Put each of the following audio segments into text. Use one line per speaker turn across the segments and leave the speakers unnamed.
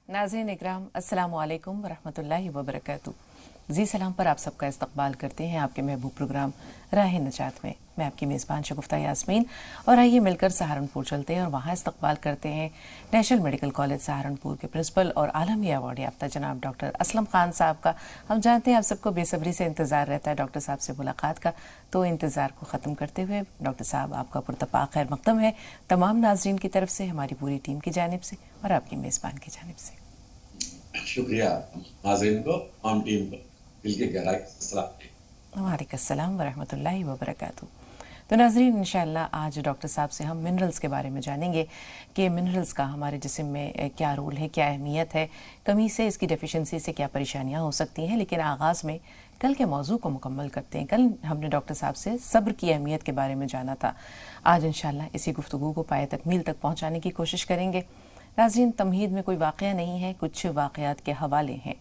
नाज़रीन इकराम, अस्सलामु अलैकुम वरहमतुल्लाहि वबरकातुहू। जी सलाम पर आप सबका इस्तकबाल करते हैं आपके महबूब प्रोग्राम राह नजात में। मैं आपकी मेज़बान शगुफ्ता यास्मीन, और आइए मिलकर सहारनपुर चलते हैं और वहाँ इस्तकबाल करते हैं नेशनल मेडिकल कॉलेज सहारनपुर के प्रिंसिपल और आलमी अवार्ड याफ्ता जनाब डॉक्टर असलम खान साहब का। हम जानते हैं आप सबको बेसब्री से इंतज़ार रहता है डॉक्टर साहब से मुलाकात का, तो इंतज़ार को ख़त्म करते हुए डॉक्टर साहब आपका पुरतपाक खैर मक़दम है तमाम नाज़रीन की तरफ से, हमारी पूरी टीम की जानिब से और आपकी मेज़बान की जानिब से।
शुक्रिया नाज़रीन को, आम टीम को दिल के गहराई से सलाम।
वालेकुम अस्सलाम वरहमतुल्लाहि वबरकातुहू। तो नाज़रीन इंशाअल्लाह आज डॉक्टर साहब से हम मिनरल्स के बारे में जानेंगे कि मिनरल्स का हमारे जिस्म में क्या रोल है, क्या अहमियत है, कमी से, इसकी डेफिशिएंसी से क्या परेशानियां हो सकती हैं। लेकिन आगाज़ में कल के मौजू को मुकम्मल करते हैं। कल हमने डॉक्टर साहब से सब्र की अहमियत के बारे में जाना था। आज इंशाअल्लाह इसी गुफ्तगू को पाए तकमील तक पहुँचाने की कोशिश करेंगे। नाज़रीन, तमहीद में कोई वाक़या नहीं है, कुछ वाक़यात के हवाले हैं।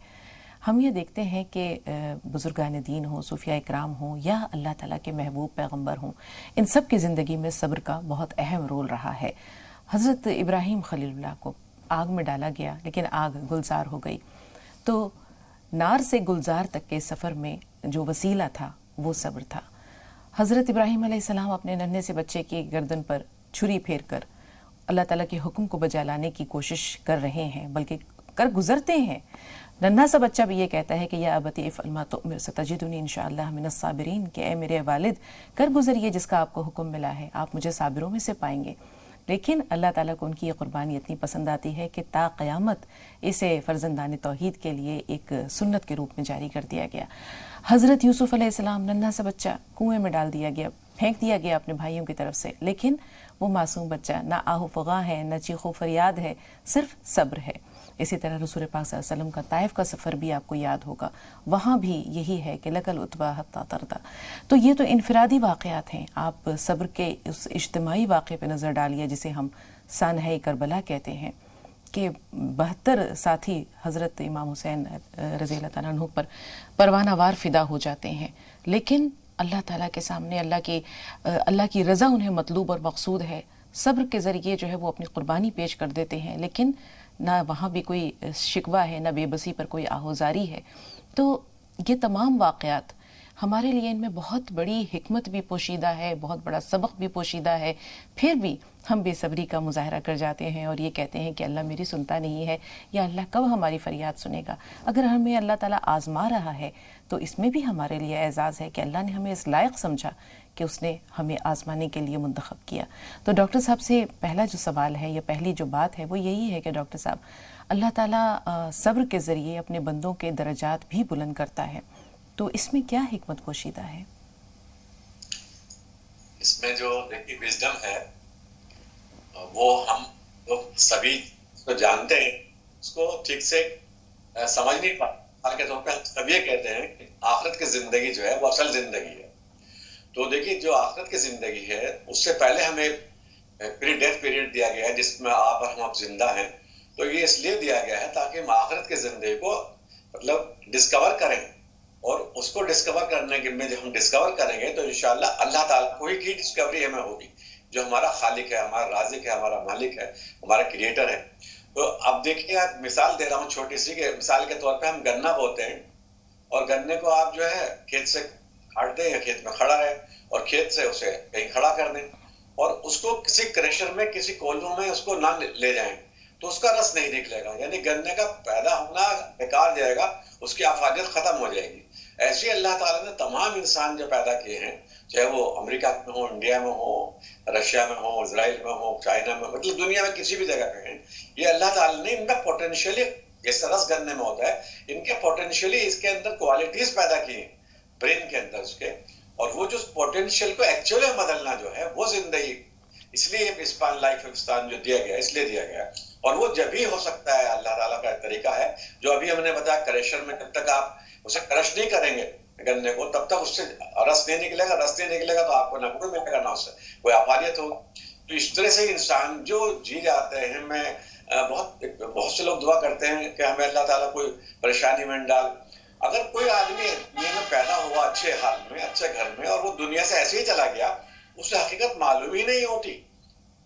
हम ये देखते हैं कि बुज़ुर्गान दीन हो, सूफिया इकराम हो या अल्लाह ताला के महबूब पैगंबर हों, इन सब की ज़िंदगी में सब्र का बहुत अहम रोल रहा है। हज़रत इब्राहीम खलीलुल्लाह को आग में डाला गया, लेकिन आग गुलजार हो गई। तो नार से गुलजार तक के सफ़र में जो वसीला था वो सब्र था। हज़रत इब्राहीम अलैहिस्सलाम अपने नन्हे से बच्चे की गर्दन पर छुरी फेर कर अल्लाह ताला के हुक्म को बजा लाने की कोशिश कर रहे हैं, बल्कि कर गुजरते हैं। नन्हा सा बच्चा भी ये कहता है कि या अबती इफ़अल मा तुअमर सतजिदुनी इंशाअल्लाह मिनस साबिरीन, कि ए मेरे वालिद कर गुजरिए जिसका आपको हुक्म मिला है, आप मुझे साबिरों में से पाएंगे। लेकिन अल्लाह ताला को उनकी ये कुर्बानी इतनी पसंद आती है कि ता क़यामत इसे फ़र्जंदान तौहीद के लिए एक सुन्नत के रूप में जारी कर दिया गया। हज़रत यूसुफ़ अलैहिस्सलाम, नन्हा सा बच्चा, कुएं में डाल दिया गया, फेंक दिया गया अपने भाइयों की तरफ से, लेकिन वो मासूम बच्चा ना आहू फ़गा है, न चीखो फरियाद है, सिर्फ सब्र है। इसी तरह रसूल पाक सल्लल्लाहु अलैहि वसल्लम का ताइफ का सफ़र भी आपको याद होगा, वहाँ भी यही है कि लकल उतबा हत्ता तरदा। तो ये तो इनफरादी वाक़यात हैं। आप सब्र के उस इज्तिमाई वाक़े पे नज़र डालिए जिसे हम सानहे करबला कहते हैं, कि 72 साथी हज़रत इमाम हुसैन रज़ी अल्लाह तआला अन्हु पर परवाना वार फ़िदा हो जाते हैं, लेकिन अल्लाह ताला के सामने अल्लाह की रज़ा उन्हें मतलूब और मकसूद है। सब्र के ज़रिए जो है वो अपनी कुर्बानी पेश कर देते हैं, लेकिन ना वहाँ भी कोई शिकवा है, ना बेबसी पर कोई आहोजारी है। तो ये तमाम वाक़यात हमारे लिए, इनमें बहुत बड़ी हिकमत भी पोशीदा है, बहुत बड़ा सबक भी पोशीदा है। फिर भी हम बेसब्री का मुज़ाहरा कर जाते हैं और ये कहते हैं कि अल्लाह मेरी सुनता नहीं है, या अल्लाह कब हमारी फ़रियाद सुनेगा। अगर हमें अल्लाह ताला आज़मा रहा है तो इसमें भी हमारे लिए एज़ाज़ है कि अल्लाह ने हमें इस लायक समझा कि उसने हमें आज़माने के लिए मुंतखब किया। तो डॉक्टर साहब से पहला जो सवाल है या पहली जो बात है वो यही है कि डॉक्टर साहब, अल्लाह ताला सब्र के ज़रिए अपने बंदों के दर्जात भी बुलंद करता है, तो इसमें क्या हिकमत पोशीदा है?
इसमें जो देखिए विजडम है वो हम लोग सभी तो जानते हैं, उसको ठीक से समझ नहीं पाते के तौर पे। हम सब ये कहते हैं कि आखिरत की जिंदगी जो है वो असल जिंदगी है। तो देखिए जो आखिरत की जिंदगी है उससे पहले हमें प्री डेथ पीरियड दिया गया है जिसमें आप और हम जिंदा हैं। तो ये इसलिए दिया गया है ताकि हम आखिरत की जिंदगी को मतलब डिस्कवर करें, और उसको डिस्कवर करने के में जब हम डिस्कवर करेंगे तो इंशाअल्लाह अल्लाह ताला कोई की डिस्कवरी हमें होगी, जो हमारा खालिक है, हमारा राज़िक है, हमारा मालिक है, हमारा क्रिएटर है। तो अब देखिए, आप मिसाल दे रहा हूँ छोटी सी, के मिसाल के तौर पे हम गन्ना बोते हैं, और गन्ने को आप जो है खेत से काट दें या खेत में खड़ा है, और खेत से उसे कहीं खड़ा कर दें, और उसको किसी क्रशर में, किसी कोल्हू में उसको ना ले जाएं, तो उसका रस नहीं निकलेगा, यानी गन्ने का पैदा होना बेकार जाएगा, उसकी अफादियत खत्म हो जाएगी। ऐसे अल्लाह ताला ने तमाम इंसान जो पैदा किए हैं, चाहे वो अमेरिका में हो, इंडिया में हो, रशिया में हो, इजराइल में हो, चाइना में, मतलब दुनिया में किसी भी जगह पे हैं, ये अल्लाह ताला ने इनका पोटेंशियली, जैसे रस गन्ने में होता है, इनके पोटेंशियली इसके अंदर क्वालिटीज पैदा की हैं ब्रेन के अंदर उसके, और वो जो पोटेंशियल को एक्चुअली बदलना जो है वो जिंदगी, इसलिए इस्पान लाइफ हिंदुस्तान जो दिया गया इसलिए दिया गया, और वो जब भी हो सकता है। अल्लाह ताला का तरीका है जो अभी हमने बताया, क्रशर में जब तक आप उसे क्रश नहीं करेंगे गन्ने को तब तक उससे रस नहीं निकलेगा, रस नहीं निकलेगा तो आपको ना कोई मिलेगा ना उससे कोई अफादियत होगी। तो इस तरह से इंसान जो जी जाते हैं, मैं बहुत से लोग दुआ करते हैं कि हमें अल्लाह ताला कोई परेशानी में डाल। अगर कोई आदमी दुनिया में पैदा हुआ अच्छे हाल में, अच्छे घर में, और वो दुनिया से ऐसे ही चला गया, उसे हकीकत मालूम ही नहीं होती,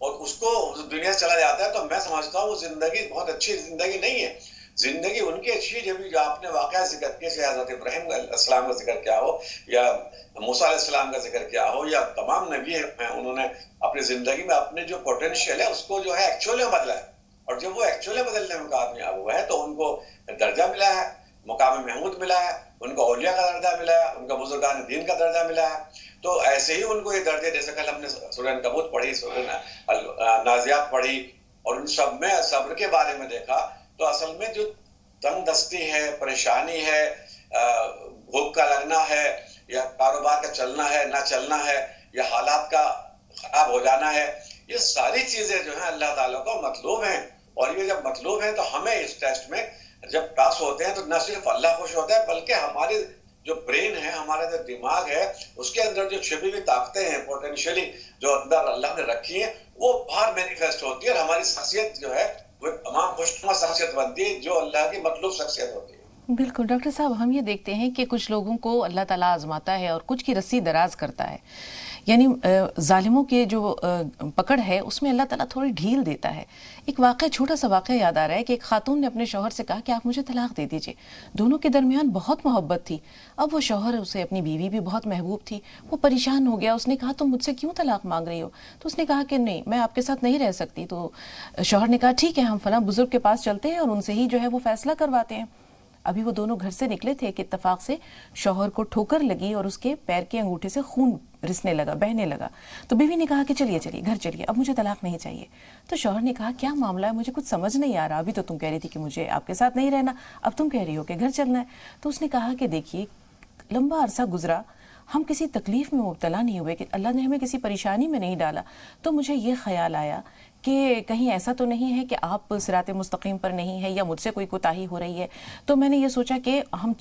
और उसको दुनिया से चला जाता है, तो मैं समझता हूँ वो जिंदगी बहुत अच्छी जिंदगी नहीं है। जिंदगी उनकी अच्छी जब जो आपने वाकया जिक्र किया, चाहे हजरत इब्राहिम अलैहिस्सलाम का जिक्र क्या हो या मूसा अलैहिस्सलाम का जिक्र क्या हो या तमाम नबी हैं, उन्होंने अपनी जिंदगी में अपने जो पोटेंशियल है उसको जो है एक्चुअली बदला है। और जब वो एक्चुअली बदलने में कामयाब हुआ है तो उनको दर्जा मिला है, मुकाम महमूद मिला है, उनको औलिया का दर्जा मिला है, उनका बुजुर्गान दीन का दर्जा मिला है। तो ऐसे ही उनको ये दर्जे, जैसे कल हमने सूरह अनकबूत पढ़ी, सूरह नाज़ियात पढ़ी और उन सब में सब्र के बारे में देखा, तो असल में जो तंग दस्ती है, परेशानी है, भूख का लगना है या कारोबार का चलना है ना चलना है या हालात का खराब हो जाना है, ये सारी चीजें जो है अल्लाह ताला को मतलूब हैं। और ये जब मतलूब है तो हमें इस टेस्ट में जब पास होते हैं तो न सिर्फ अल्लाह खुश होता है, बल्कि हमारे जो ब्रेन है, हमारा जो दिमाग है, उसके अंदर जो छिपी हुई ताकतें हैं पोटेंशियली जो अंदर अल्लाह ने रखी है, वो बाहर मैनिफेस्ट होती है और हमारी शख्सियत जो है वो तमाम खुशनुमा शख्सियत बनती है जो अल्लाह की मतलूब शख्सियत होती है।
बिल्कुल डॉक्टर साहब, हम ये देखते हैं कि कुछ लोगों को अल्लाह ताला आजमाता है और कुछ की रस्सी दराज करता है, यानी जालिमों के जो पकड़ है उसमें अल्लाह ताला थोड़ी ढील देता है। एक वाक़या, छोटा सा वाक़या याद आ रहा है कि एक खातून ने अपने शौहर से कहा कि आप मुझे तलाक दे दीजिए। दोनों के दरमियान बहुत मोहब्बत थी। अब वो शौहर, उसे अपनी बीवी भी बहुत महबूब थी, वो परेशान हो गया। उसने कहा तुम मुझसे क्यों तलाक मांग रही हो? तो उसने कहा कि नहीं, मैं आपके साथ नहीं रह सकती। तो शौहर ने कहा ठीक है, हम फलां बुजुर्ग के पास चलते हैं और उनसे ही जो है वो फैसला करवाते हैं। अभी वो दोनों घर से निकले थे कि इत्तेफाक से शौहर को ठोकर लगी और उसके पैर के अंगूठे से खून रिसने लगा, बहने लगा। तो बीवी ने कहा कि चलिए चलिए घर चलिए, अब मुझे तलाक नहीं चाहिए। तो शौहर ने कहा क्या मामला है, मुझे कुछ समझ नहीं आ रहा, अभी तो तुम कह रही थी कि मुझे आपके साथ नहीं रहना, अब तुम कह रही हो कि घर चलना है। तो उसने कहा कि देखिए, लंबा अरसा गुजरा, हम किसी तकलीफ में मुब्तला नहीं हुए, कि अल्लाह ने हमें किसी परेशानी में नहीं डाला। तो मुझे ये ख्याल आया कि कहीं ऐसा तो नहीं है कि आप सिराते मुस्तकीम पर नहीं है या मुझसे कोई कोताही हो रही है। तो मैंने ये सोचा कि हम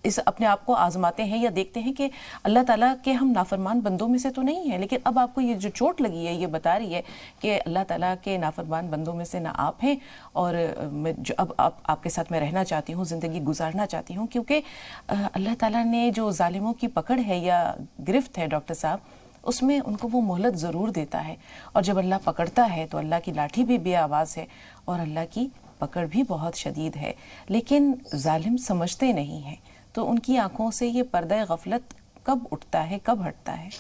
इस अपने आप को आजमाते हैं या देखते हैं कि अल्लाह ताला के हम नाफरमान बंदों में से तो नहीं है। लेकिन अब आपको ये जो चोट लगी है ये बता रही है कि अल्लाह ताला के नाफरमान बंदों में से ना आप हैं, और मैं जो अब आपके साथ मैं रहना चाहती हूँ, ज़िंदगी गुजारना चाहती हूँ, क्योंकि अल्लाह ताला ने जो जालिमों की पकड़ है या गिरफ्त है डॉक्टर साहब, उसमें उनको वो मोहलत ज़रूर देता है। और जब अल्लाह पकड़ता है तो अल्लाह की लाठी भी बेआवाज़ है और अल्लाह की पकड़ भी बहुत शदीद है। लेकिन जालिम समझते नहीं हैं, तो उनकी आंखों से ये पर्दा गफलत कब उठता है, कब हटता है?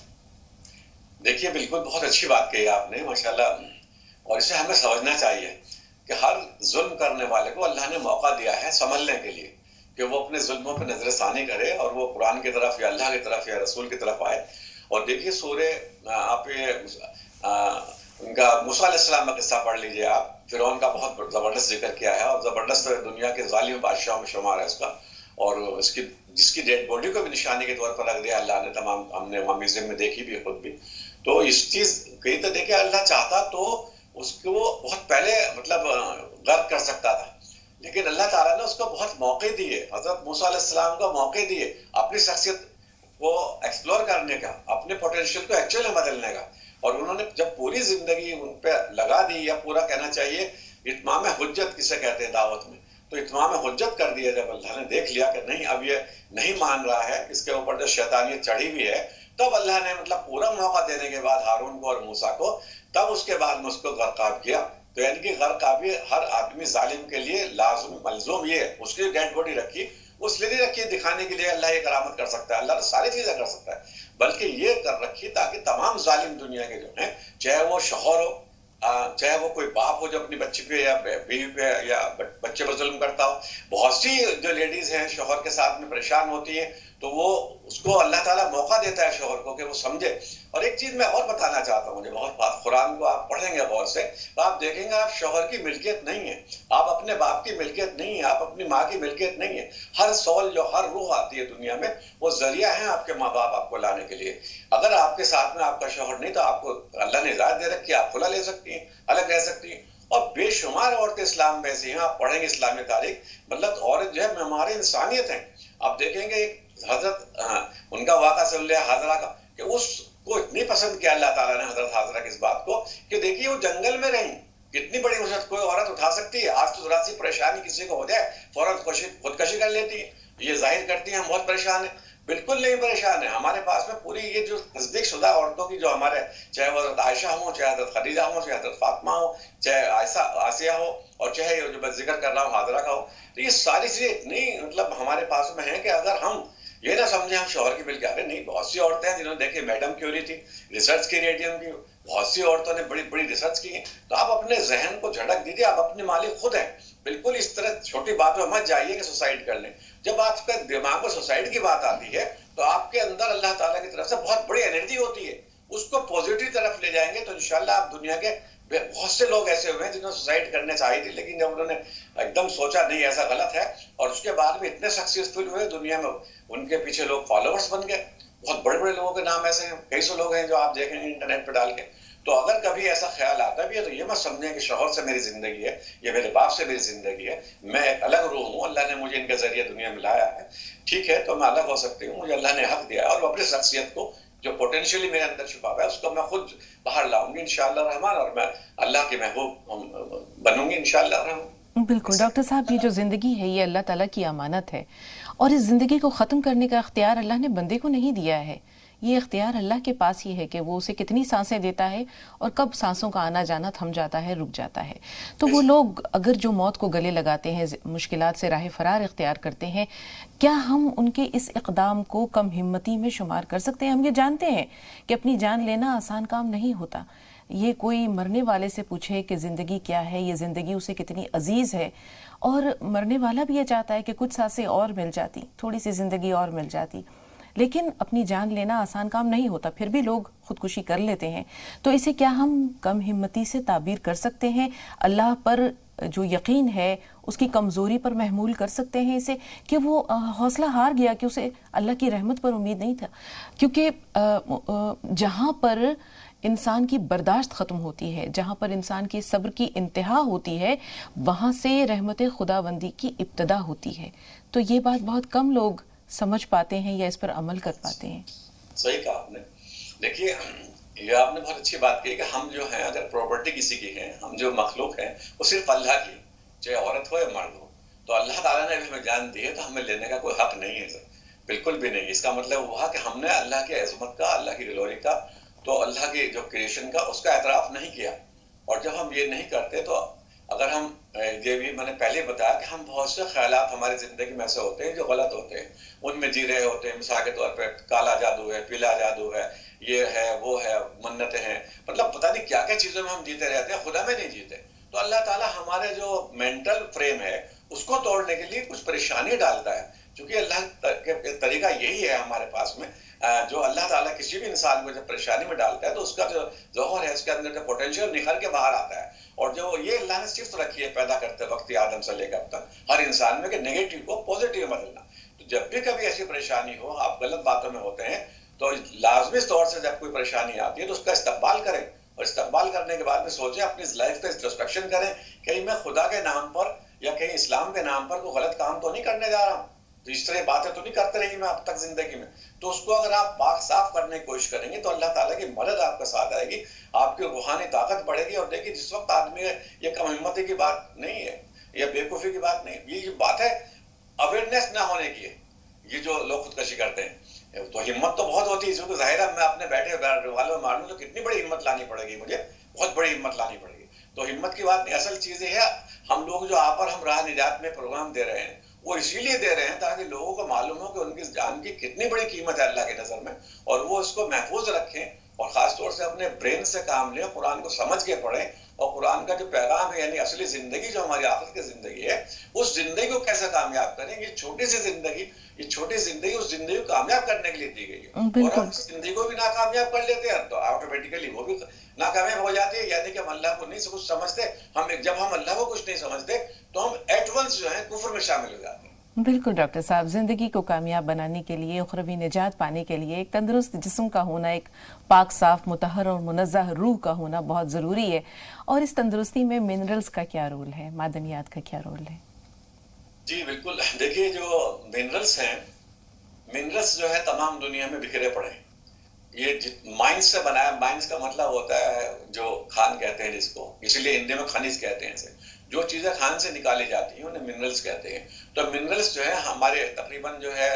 देखिए, बिल्कुल बहुत अच्छी बात कही आपने, माशाल्लाह। और इसे हमें समझना चाहिए कि हर जुल्म करने वाले को अल्लाह ने मौका दिया है संभलने के लिए, कि वो अपने जुल्मों पर नजरसानी करे और वो कुरान की तरफ या अल्लाह की तरफ या रसूल की तरफ आए। और देखिए, सूरे आप ये उनका मूसा अलैहिस्सलाम का किस्सा पढ़ लीजिए आप, फिरौन का बहुत जबरदस्त जिक्र किया है और जबरदस्त दुनिया के जालिम बादशाहों में शुमार है उसका। और उसकी जिसकी डेड बॉडी को भी निशानी के तौर पर रख दिया अल्लाह ने, तमाम हमने वहाँ म्यूजियम में देखी भी खुद भी। तो इस चीज कहीं तो देखिए, अल्लाह चाहता तो उसको बहुत पहले मतलब गर्क कर सकता था, लेकिन अल्लाह ताला ने उसको बहुत मौके दिए, हजरत मूसा अलैहिस्सलाम को मौके दिए अपनी शख्सियत को एक्सप्लोर करने का, अपने पोटेंशियल को एक्चुअली बदलने का। और उन्होंने जब पूरी जिंदगी उन पर लगा दी, या पूरा कहना चाहिए इत्माम हुज्जत किसे कहते हैं दावत में, तो इत्माम हुज्जत कर दिया जब अल्लाह ने देख लिया कि नहीं, अब ये नहीं मान रहा है, इसके ऊपर जो शैतानियत चढ़ी हुई है, तब अल्लाह ने मतलब पूरा मौका देने के बाद हारून को और मूसा को, तब उसके बाद में उसको गर्काब किया। तो यानी कि गर्काबी हर आदमी जालिम के लिए लाजुम मलजूम ये है। उसकी डेड बॉडी रखी, उसलिए नहीं रखी दिखाने के लिए अल्लाह ये करामत कर सकता है, अल्लाह सारी चीजें कर सकता है, बल्कि ये कर रखी ताकि तमाम जालिम दुनिया के जो हैं, चाहे वो शौहर हो, चाहे वो कोई बाप हो जो अपनी बच्ची पे या बीवी पे या बच्चे पर जुल्म करता हो। बहुत सी जो लेडीज हैं शौहर के साथ में परेशान होती हैं, तो वो उसको अल्लाह ताला मौका देता है शौहर को कि वो समझे। और एक चीज मैं और बताना चाहता हूँ, मुझे बहुत बात, कुरान को आप पढ़ेंगे गौर से तो आप देखेंगे आप शौहर की मिल्कियत नहीं है, आप अपने बाप की मिल्कियत नहीं है, आप अपनी माँ की मिल्कियत नहीं है। हर सोल जो हर रूह आती है दुनिया में, वो जरिया है आपके माँ बाप आपको लाने के लिए। अगर आपके साथ में आपका शौहर नहीं तो आपको अल्लाह ने इजाजत दे रखी है, आप खुला ले सकती हैं, अलग रह सकती हैं। और बेशुमार औरतें इस्लाम में ऐसी हैं, आप पढ़ेंगे इस्लामी तारीख, मतलब औरत जो है हमारी इंसानियत है। आप देखेंगे हजरत उनका वाक़ा सल्लल्लाहु अलैहि हाजरा का, कि उसको इतनी पसंद किया अल्लाह ताला ने हजरत हाजरा की इस बात को, कि देखिए वो जंगल में रही, कितनी बड़ी मुसीबत कोई औरत उठा सकती है। आज तो जरा सी परेशानी किसी को हो जाए फौरन खुदकशी कर लेती है, ये जाहिर करती है हम बहुत परेशान है। बिल्कुल नहीं परेशान है। हमारे पास में पूरी ये जो तस्दीक शुदा औरतों की जो हमारे, चाहे वो हज़रत आयशा हो, चाहे हज़रत खदीजा हो, चाहे हज़रत फातिमा हो, चाहे आसिया हो, और चाहे जो मैं जिक्र कर रहा हूँ हाजरा का हो, तो ये सारी चीजें इतनी मतलब हमारे पास में है कि अगर हम ये ना समझे हम शोहर की मिल के आ रहे, नहीं, बहुत सी औरतें हैं जिन्होंने, देखिए मैडम क्यूरी थी, रिसर्च की रेडियम की, बहुत सी औरतों ने बड़ी बड़ी रिसर्च की है। तो आप अपने जहन को झटक दीजिए, आप अपने मालिक खुद हैं। बिल्कुल इस तरह छोटी बात में मत जाइए कि सुसाइड कर लें। जब आपके दिमाग में सुसाइड की बात आती है तो आपके अंदर अल्लाह ताला की तरफ से बहुत बड़ी एनर्जी होती है, उसको पॉजिटिव तरफ ले जाएंगे तो इंशाल्लाह आप दुनिया के बहुत से लोग ऐसे हुए हैं जिन्होंने सुसाइड करने चाहिए थी, लेकिन जब उन्होंने एकदम सोचा नहीं ऐसा गलत है, और उसके बाद में इतने सक्सेसफुल हुए दुनिया में, उनके पीछे लोग फॉलोअर्स बन गए। बहुत बड़े बड़े लोगों के नाम ऐसे हैं, कई सौ लोग हैं जो आप देखेंगे इंटरनेट पर डाल के। तो अगर कभी ऐसा ख्याल आता भी है तो ये मत समझें कि शौहर से मेरी जिंदगी है, ये मेरे बाप से मेरी जिंदगी है, मैं एक अलग रूह हूँ, अल्लाह ने मुझे इनके जरिए दुनिया में लाया है, ठीक है, तो मैं अलग हो सकती हूँ, मुझे अल्लाह ने हक दिया है, और अपनी शख्सियत को जो पोटेंशियली मेरे अंदर छुपा हुआ है उसको मैं खुद बाहर लाऊंगी इंशाअल्लाह रहमान, और मैं अल्लाह के महबूब बनूंगी इंशाअल्लाह रहमान।
बिल्कुल डॉक्टर साहब, ये जो ज़िंदगी है ये अल्लाह ताला की अमानत है, और इस ज़िंदगी को ख़त्म करने का इख्तियार अल्लाह ने बंदे को नहीं दिया है। ये इख्तियार अल्लाह के पास ही है कि वो उसे कितनी सांसें देता है और कब सांसों का आना जाना थम जाता है, रुक जाता है। तो वो लोग अगर जो मौत को गले लगाते हैं, मुश्किलात से राह फरार इख्तियार करते हैं, क्या हम उनके इस इक़दाम को कम हिम्मती में शुमार कर सकते हैं? हम ये जानते हैं कि अपनी जान लेना आसान काम नहीं होता। ये कोई मरने वाले से पूछे कि ज़िंदगी क्या है, ये ज़िंदगी उसे कितनी अजीज़ है, और मरने वाला भी ये चाहता है कि कुछ सांसें और मिल जाती, थोड़ी सी ज़िंदगी और मिल जाती, लेकिन अपनी जान लेना आसान काम नहीं होता, फिर भी लोग खुदकुशी कर लेते हैं। तो इसे क्या हम कम हिम्मती से ताबीर कर सकते हैं? अल्लाह पर जो यकीन है उसकी कमज़ोरी पर महमूल कर सकते हैं इसे, कि वो हौसला हार गया, कि उसे अल्लाह की रहमत पर उम्मीद नहीं था? क्योंकि जहाँ पर इंसान की बर्दाश्त ख़त्म होती है, जहाँ पर इंसान की सब्र की इंतहा होती है, वहाँ से रहमत खुदाबंदी की इब्तदा होती है। तो ये बात बहुत कम लोग समझ पाते हैं या इस पर अमल कर पाते हैं।
सही कहा आपने। देखिए, ये आपने बहुत अच्छी बात की कि हम जो हैं, अगर प्रॉपर्टी किसी की है, हम जो मखलूक हैं, वो सिर्फ अल्लाह की, चाहे औरत हो या मर्द हो। तो अल्लाह ताला ने हमें जान दी है तो हमें लेने का कोई हक नहीं है सर, बिल्कुल भी नहीं। इसका मतलब हुआ कि हमने अल्लाह की अजमत का, अल्लाह की ग्लोरी का, तो अल्लाह की जो क्रिएशन का, उसका एतराफ़ नहीं किया। और जब हम ये नहीं करते तो अगर हम, ये भी मैंने पहले बताया कि हम बहुत से ख्यालात हमारी ज़िंदगी में ऐसे होते हैं जो गलत होते हैं, उनमें जी रहे होते हैं। मिसाल के तौर पे काला जादू है, पीला जादू है, ये है, वो है, मन्नतें हैं, मतलब पता नहीं क्या क्या चीज़ों में हम जीते रहते हैं, खुदा में नहीं जीते। तो अल्लाह ताला हमारे जो मेंटल फ्रेम है उसको तोड़ने के लिए कुछ परेशानी डालता है, क्योंकि अल्लाह का तरीका यही है हमारे पास में। जो अल्लाह ताला किसी भी इंसान को जब परेशानी में डालता है तो उसका जो जौहर है, उसके अंदर का पोटेंशियल निखर के बाहर आता है। और जो ये अल्लाह ने सिर्फ रखी है पैदा करते वक्त आदम से लेकर अब तक हर इंसान में, कि नेगेटिव को पॉजिटिव में बदलना। तो जब भी कभी ऐसी परेशानी हो, आप गलत बातों में होते हैं, तो लाजमी तौर से जब कोई परेशानी आती है तो उसका इस्तकबाल करें, और इस्तकबाल करने के बाद में सोचें, अपनी लाइफ का इंट्रोस्पेक्शन करें, कहीं मैं खुदा के नाम पर या कहीं इस्लाम के नाम पर कोई गलत काम तो नहीं करने जा रहा हूँ, तो इस तरह बातें तो नहीं करते रही मैं अब तक जिंदगी में। तो उसको अगर आप पाक साफ करने की कोशिश करेंगे तो अल्लाह ताला की मदद आपका साथ आएगी, आपकी रूहानी ताकत बढ़ेगी। और देखिए, जिस वक्त आदमी, ये कम हिम्मती की बात नहीं है, ये बेवकूफ़ी की बात नहीं, ये जो बात है अवेयरनेस ना होने की है। ये जो लोग खुदकशी करते हैं, तो हिम्मत तो बहुत होती है, इसको जाहिर है मैं अपने बैठे वालों में मार लूँ तो कितनी बड़ी हिम्मत लानी पड़ेगी मुझे, बहुत बड़ी हिम्मत लानी पड़ेगी। तो हिम्मत की बात नहीं, असल चीज़ ये है, हम लोग जो आप और हम राह निजात में प्रोग्राम दे रहे हैं वो इसीलिए दे रहे हैं ताकि लोगों को मालूम हो कि उनकी जान की कितनी बड़ी कीमत है अल्लाह की नज़र में, और वो उसको महफूज रखें, और ख़ास तौर से अपने ब्रेन से काम लें, कुरान को समझ के पढ़ें, और कुरान का जो पैगाम है, यानी असली ज़िंदगी जो हमारी आखिरत की ज़िंदगी है, उस ज़िंदगी को कैसे कामयाब करें। ये छोटी सी ज़िंदगी, ये छोटी ज़िंदगी उस ज़िंदगी को कामयाब करने के लिए दी गई है, और हम ज़िंदगी को भी नाकामयाब कर लेते हैं तो ऑटोमेटिकली वो भी नाकामयाब हो जाती है। यानी कि हम अल्लाह को नहीं कुछ समझते, जब हम अल्लाह को कुछ नहीं समझते तो हम एट वंस जो है कुफ्र में शामिल हो जाते हैं।
बिल्कुल डॉक्टर साहब, ज़िंदगी को कामयाब बनाने के लिए, उखरवी निजात पाने के लिए एक तंदुरुस्त जिस्म का होना, एक पाक साफ मुतहर और मुनज़्ज़ह रूह का होना बहुत ज़रूरी है। और इस तंदुरुस्ती में मिनरल्स का क्या रोल है, मादनियात का क्या रोल है?
जी बिल्कुल, देखिए जो मिनरल्स हैं, मिनरल्स जो है तमाम दुनिया में बिखरे पड़े हैं। ये माइंस से बनाया, माइंस का मतलब होता है जो खान कहते हैं जिसको, इसलिए हिंदी में खनिज कहते हैं इसे। जो चीज़ें खान से निकाली जाती हैं उन्हें मिनरल्स कहते हैं। तो मिनरल्स जो है हमारे तकरीबन जो है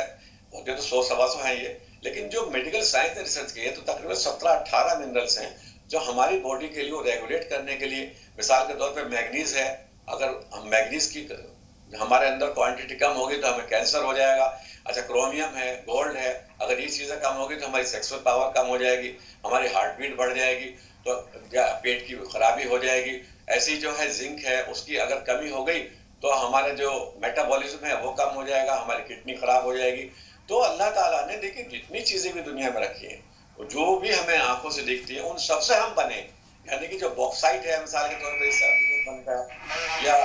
होते तो 100-125 हैं ये, लेकिन जो मेडिकल साइंस ने रिसर्च की है तो तकरीबन 17-18 मिनरल्स हैं जो हमारी बॉडी के लिए रेगुलेट करने के लिए, मिसाल के तौर पे मैग्नीज है, अगर हम मैग्नीज की हमारे अंदर क्वांटिटी कम होगी तो हमें कैंसर हो जाएगा। अच्छा, क्रोमियम है, गोल्ड है, अगर ये चीजें कम होगी तो हमारी सेक्सुअल पावर कम हो जाएगी, हमारी हार्ट बीट बढ़ जाएगी, तो पेट की खराबी हो जाएगी। ऐसी जो है जिंक है, उसकी अगर कमी हो गई तो हमारे जो मेटाबॉलिज्म है वो कम हो जाएगा, हमारी किडनी खराब हो जाएगी। तो अल्लाह ताला ने देखिए जितनी चीजें भी दुनिया में रखी है, जो भी हमें आंखों से दिखती है, उन सबसे हम बने। यानी कि जो बॉक्साइट है मिसाल के तौर पर इससे बनता है, या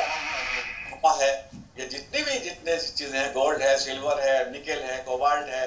है, ये जितने चीजें हैं, गोल्ड है, सिल्वर है, निकेल है, कोबाल्ट है,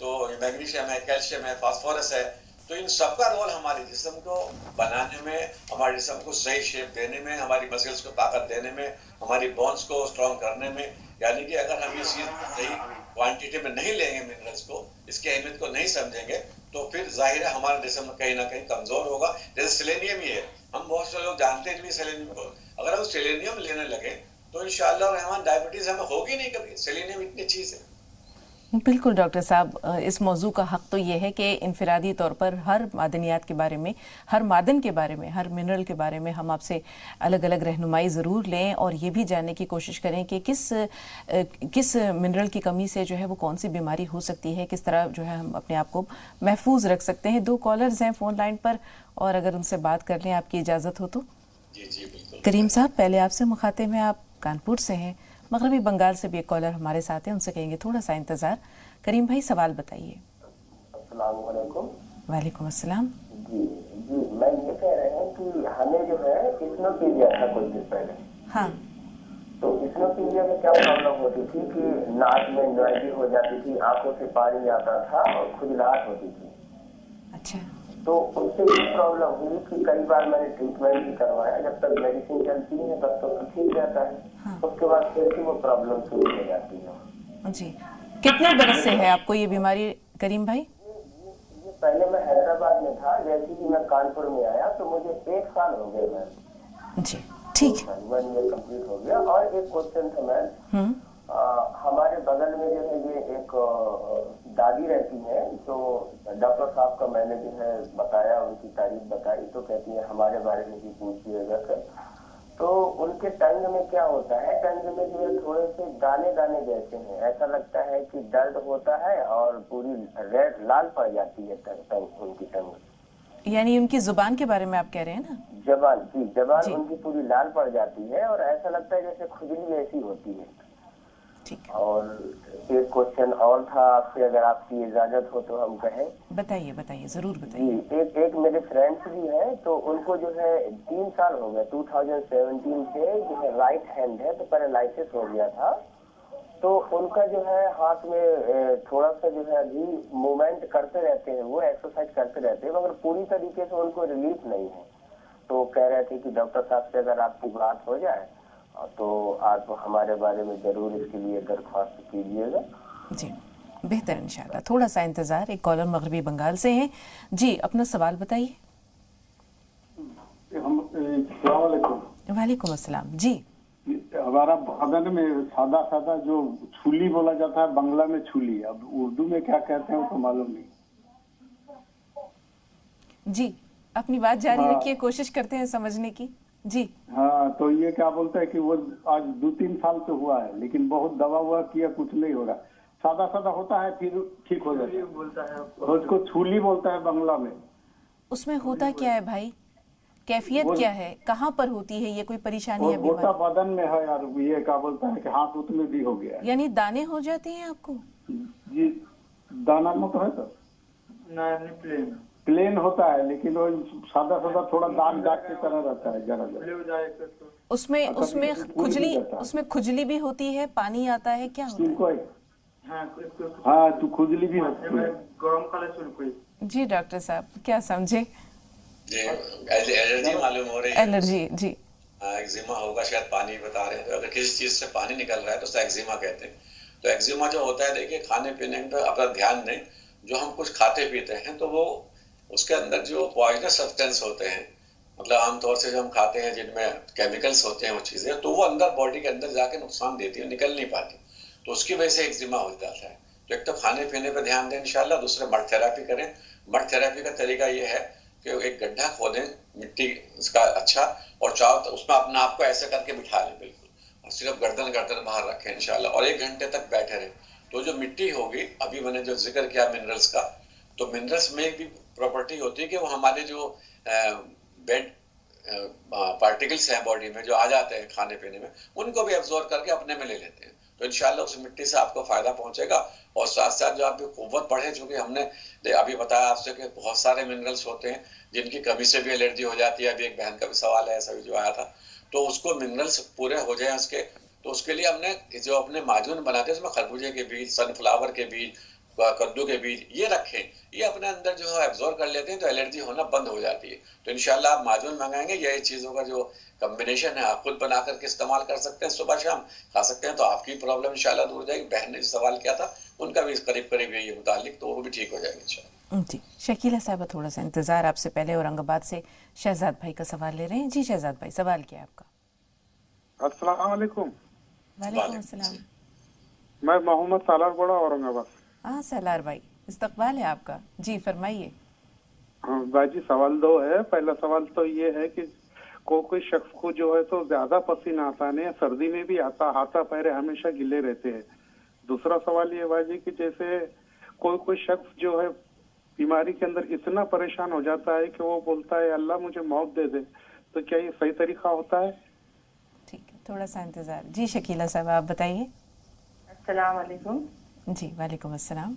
तो मैग्नीशियम है, कैल्शियम है, फास्फोरस है, तो इन सबका रोल हमारे जिस्म को बनाने में, हमारे जिस्म को सही शेप देने में, हमारी मसल्स को ताकत देने में, हमारी बोन्स को स्ट्रॉन्ग करने में। यानी कि अगर हम ये चीज सही क्वांटिटी में नहीं लेंगे, मिनरल्स को, इसकी अहमियत को नहीं समझेंगे, तो फिर जाहिर है हमारा जिस्म कहीं ना कहीं कमजोर होगा। जैसे सेलेनियम ही है, हम बहुत से लोग जानते नहीं सेलेनियम को, अगर हम सेलेनियम लेने लगे तो इंशाअल्लाह रहमान डायबिटीज हमें होगी नहीं कभी। सेलेनियम इतनी चीज है।
बिल्कुल डॉक्टर साहब, इस मौजू का हक तो ये है कि इनफरादी तौर पर हर मादनियात के बारे में, हर मादन के बारे में, हर मिनरल के बारे में हम आपसे अलग अलग रहनुमाई ज़रूर लें और ये भी जानने की कोशिश करें कि किस मिनरल की कमी से जो है वो कौन सी बीमारी हो सकती है, किस तरह जो है हम अपने आप को महफूज रख सकते हैं। 2 कॉलर्स हैं फ़ोन लाइन पर और अगर उनसे बात कर लें, आपकी इजाज़त हो तो।
जी जी बिल्कुल।
करीम साहब, पहले आपसे मुखातिब हैं, आप कानपुर से हैं, मगरबी बंगाल से भी एक कॉलर हमारे साथ हैं, उनसे कहेंगे थोड़ा सा इंतज़ार। करीम भाई, सवाल बताइए।
अस्सलाम वालेकुम।
वालेकुम अस्सलाम।
जी जी, मैं ये कह रहे हैं कि हमें जो है इस्नोफीलिया था कुछ दिन पहले।
हाँ।
तो इस्नोफीलिया में क्या प्रॉब्लम होती थी कि नाक में नॉइजी हो जाती थी, आंखों से पानी आता था और खुजलाहट होती थी।
अच्छा।
तो उससे ये प्रॉब्लम हुई कि कई बार मैंने ट्रीटमेंट भी करवाया, जब तक मेडिसिन चलती है तब तो ठीक रहता है।
हाँ।
उसके बाद फिर से वो प्रॉब्लम शुरू हो जाती है।
जी, कितने बरस से है आपको ये बीमारी करीम भाई?
ये पहले मैं हैदराबाद में था, जैसे कि मैं कानपुर में आया तो मुझे 1 साल हो गए मैम।
जी ठीक है।
1 ईयर कंप्लीट हो गया। और एक क्वेश्चन था मैम, हमारे बगल में जो है ये एक दादी रहती है, तो डॉक्टर साहब का मैंने जो है बताया, उनकी तारीफ बताई, तो कहती है हमारे बारे में भी पूछिएगा सर। तो उनके टंग में क्या होता है, टंग में जो है थोड़े से दाने दाने जैसे हैं, ऐसा लगता है कि दर्द होता है और पूरी रेड लाल पड़ जाती है टंग उनकी टंग।
यानी उनकी जुबान के बारे में आप कह रहे हैं ना?
जबान, जी जबान उनकी पूरी लाल पड़ जाती है और ऐसा लगता है जैसे खुजली ऐसी होती है।
ठीक।
और एक क्वेश्चन और था आपसे, अगर आपकी इजाजत हो तो हम कहें।
बताइए बताइए, जरूर बताइए।
जी, एक मेरे फ्रेंड्स भी हैं, तो उनको जो है 3 साल हो गए, 2017 से जो है राइट हैंड है, तो पैरालिसिस हो गया था। तो उनका जो है हाथ में थोड़ा सा जो है अभी मूवमेंट करते रहते हैं, वो एक्सरसाइज करते रहते हैं, मगर पूरी तरीके से उनको रिलीफ नहीं है। तो कह रहे थे कि डॉक्टर साहब से अगर आपकी बात हो जाए तो आप हमारे बारे में जरूर इसके लिए दरख्वास्त कीजिएगा।
जी बेहतर इंशाल्लाह। थोड़ा सा इंतजार। एक कॉलर मगरबी बंगाल से हैं। जी, अपना सवाल बताइए। वालेकुम अस्सलाम। जी,
हमारा बदन में सादा सादा जो छुली बोला जाता है, बंगला में छुली, अब उर्दू में क्या कहते हैं वो तो मालूम नहीं।
जी, अपनी बात जारी रखिए, कोशिश करते हैं समझने की। जी
हाँ, तो ये क्या बोलते हैं कि वो आज 2-3 साल से हुआ है, लेकिन बहुत दवा हुआ किया, कुछ नहीं हो रहा, सादा सादा होता है फिर ठीक हो जाता है। बोलता है उसको छुली बोलता है बंगला में।
उसमें होता क्या है भाई, कैफियत क्या है, कहाँ पर होती है ये, कोई परेशानी है?
गोटा बदन में है यार, ये क्या बोलता है कि हाथ उत में भी हो गया है।
यानी दाने हो जाते हैं आपको?
जी, दाना मत है तो प्लेन होता है, लेकिन वो सादा सादा थोड़ा दाग दाग की तरह रहता है जरा।
उसमें खुजली भी होती है, पानी आता है, क्या होता है?
हाँ, तो खुजली भी होती है।
जी डॉक्टर साहब, क्या समझे?
एलर्जी मालूम हो रही है।
एलर्जी, जी।
एक्जिमा होगा शायद, पानी बता रहे हैं, तो अगर किसी चीज से पानी निकल रहा है तो उसे एक्जिमा कहते हैं। तो एक्जिमा जो होता है, देखिए खाने पीने पर अपना ध्यान दें। जो हम कुछ खाते पीते हैं तो वो उसके अंदर जो पॉइजनस सब्सटेंस होते हैं, मतलब आमतौर से जो हम खाते हैं जिनमें केमिकल्स होते हैं वो चीजें, तो वो अंदर बॉडी के अंदर जाके नुकसान देती है, निकल नहीं पाती, तो उसकी वजह से एक्जिमा हो जाता है। तो तो एक तो खाने पीने पे ध्यान दें इंशाल्लाह, दूसरे मड थेरेपी करें। मड थेरेपी का तरीका ये है कि एक गड्ढा खोदें मिट्टी उसका अच्छा, और चाहो तो उसमें अपने आप को ऐसे करके बिठा लें बिल्कुल, और सिर्फ गर्दन बाहर रखें इंशाल्लाह, और 1 घंटे तक बैठे रहें। तो जो मिट्टी होगी, अभी मैंने जो जिक्र किया मिनरल्स का, तो मिनरल्स में भी प्रॉपर्टी होती है कि वो हमारे जो बेड पार्टिकल्स हैं बॉडी में जो आ जाते हैं खाने पीने में, उनको भी एब्जॉर्ब करके अपने में ले लेते हैं। तो इंशाल्लाह उस मिट्टी से आपको फायदा पहुंचेगा। और साथ साथ जो आपकी कुव्वत बढ़े, चूंकि हमने अभी बताया आपसे कि बहुत सारे मिनरल्स होते हैं जिनकी कमी से भी एलर्जी हो जाती है। अभी एक बहन का भी सवाल है ऐसा भी जो आया था, तो उसको मिनरल्स पूरे हो जाए उसके, तो उसके लिए हमने जो अपने माजून बनाते हैं उसमें खरबूजे के बीज, सनफ्लावर के बीज, कद्दू के बीज ये रखें, ये अपने अंदर जो है एब्जॉर्ब कर लेते हैं, तो एलर्जी होना बंद हो जाती है। तो इंशाल्लाह आप माजून मंगाएंगे, यही चीजों का जो कॉम्बिनेशन है आप खुद बना करके इस्तेमाल कर सकते हैं, सुबह शाम खा सकते हैं, तो आपकी प्रॉब्लम इंशाल्लाह दूर हो जाएगी। बहन ने जो सवाल किया था उनका भी करीब करीब यही मुतालिक, तो वो भी ठीक हो जाएगी इंशाल्लाह।
जी शकीला साहब थोड़ा सा इंतजार, आपसे पहले औरंगाबाद से शहजाद भाई का सवाल ले रहे हैं। जी शहजाद भाई, सवाल क्या है आपका?
अस्सलाम वालेकुम।
वालेकुम अस्सलाम।
मैं मोहम्मद सालार बड़ा, औरंगाबाद।
हाँ सलार भाई, इस्तकबाल है आपका, जी फरमाइए।
हाँ भाई जी, सवाल 2 है। पहला सवाल तो ये है कि कोई शख्स को जो है तो ज्यादा पसीना आता है, सर्दी में भी आता, हाथा पैरे हमेशा गिले रहते हैं। दूसरा सवाल ये भाई जी कि जैसे कोई शख्स जो है बीमारी के अंदर इतना परेशान हो जाता है कि वो बोलता है अल्लाह मुझे मौत दे दे, तो क्या ये सही तरीका होता है?
ठीक है, थोड़ा सा इंतजार। जी शकीला साहब आप बताइए।
अस्सलाम वालेकुम।
जी वालेकुम अस्सलाम।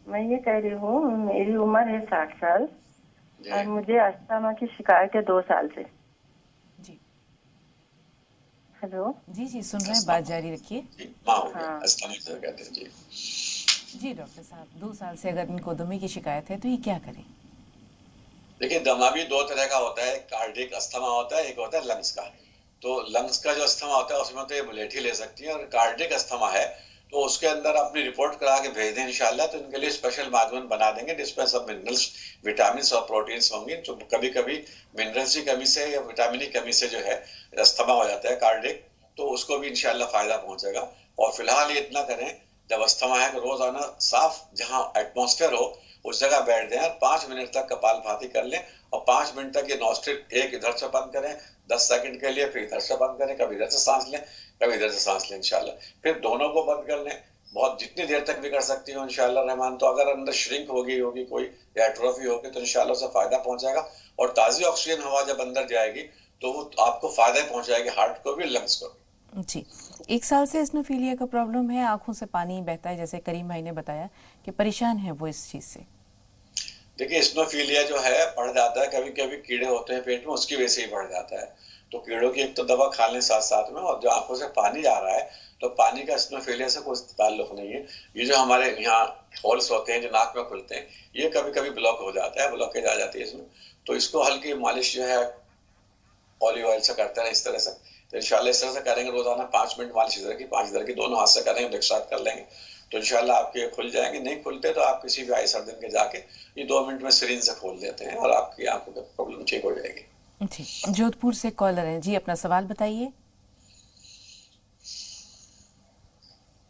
मैं ये कह रही हूँ, मेरी उम्र है 60 साल और मुझे अस्थमा की शिकायत है 2 साल से।
जी
हेलो।
जी जी सुन रहे हैं, बात जारी रखिए।
हाँ
जी डॉक्टर साहब, 2 साल से अगर इनको दमे की शिकायत है तो ये क्या करें?
देखिए, दमा भी 2 तरह का होता है, कार्डिक अस्थमा होता है, एक होता है लंग्स का। तो लंग्स का जो अस्थमा होता है उसमें तो ये बुलेट ही ले सकती है, और कार्डिक अस्थमा है तो उसके अंदर अपनी रिपोर्ट करा के भेज दें इंशाल्लाह, तो इनके लिए स्पेशल माजून बना देंगे जिसमें सब मिनरल्स, विटामिन और प्रोटीन्स होंगे। तो कभी कभी मिनरल्स की कमी से या विटामिन की कमी से जो है अस्थमा हो जाता है कार्डिक, तो उसको भी इंशाल्लाह फायदा पहुंचेगा। और फिलहाल ये इतना करें, जब अस्थमा है तो रोजाना साफ जहां एटमॉस्फेयर हो उस जगह बैठ जाएं, 5 मिनट तक कपालभाति कर लें, और 5 मिनट तक ये नॉस्ट्रिल एक इधर से बंद करें 10 सेकंड के लिए, फिर इधर से बंद करें, कभी इधर से सांस लें कभी इधर से सांस लें इंशाल्लाह, फिर दोनों को बंद कर लें, बहुत जितनी देर तक भी कर सकती हो इंशाल्लाह रहमान। तो अगर अंदर श्रिंक होगी कोई या एट्रोफी होगी तो इंशाल्लाह उससे फायदा पहुंचेगा, और ताजी ऑक्सीजन हवा जब अंदर जाएगी तो वो आपको फायदा पहुंचाएगी, हार्ट को भी लंग्स को भी।
जी 1 साल से इसनोफीलिया का प्रॉब्लम है, आंखों से पानी बहता है, जैसे करीम भाई ने बताया कि परेशान है वो इस चीज से।
देखिए, इसनोफीलिया जो है बढ़ जाता है, कभी कभी कीड़े होते हैं पेट में, उसकी वजह से ही बढ़ जाता है। तो कीड़ों की एक तो दवा खा लें साथ साथ में, और जो आंखों से पानी जा रहा है तो पानी का इसनोफीलिया से कोई ताल्लुक नहीं है। ये जो हमारे यहाँ होल्स होते हैं जो नाक में खुलते हैं, ये कभी कभी ब्लॉक हो जाता है, ब्लॉकेज आ जाती है इसमें, तो इसको हल्की मालिश जो है ऑलिव ऑयल से करते हैं इस तरह से। तो इंशाल्लाह इस तरह से करेंगे, रोजाना 5 मिनट मालिश इधर की 5 इधर की, दोनों हाथ से करेंगे, एक साथ कर लेंगे तो इंशाल्लाह आपके खुल जाएंगे। नहीं खुलते तो आप किसी भी आई सर्जन के जाके ये 2 मिनट में सिरिंज से खोल देते हैं और आपकी आंखों की प्रॉब्लम ठीक हो जाएगी।
जी जोधपुर से कॉलर हैं, जी अपना सवाल बताइए।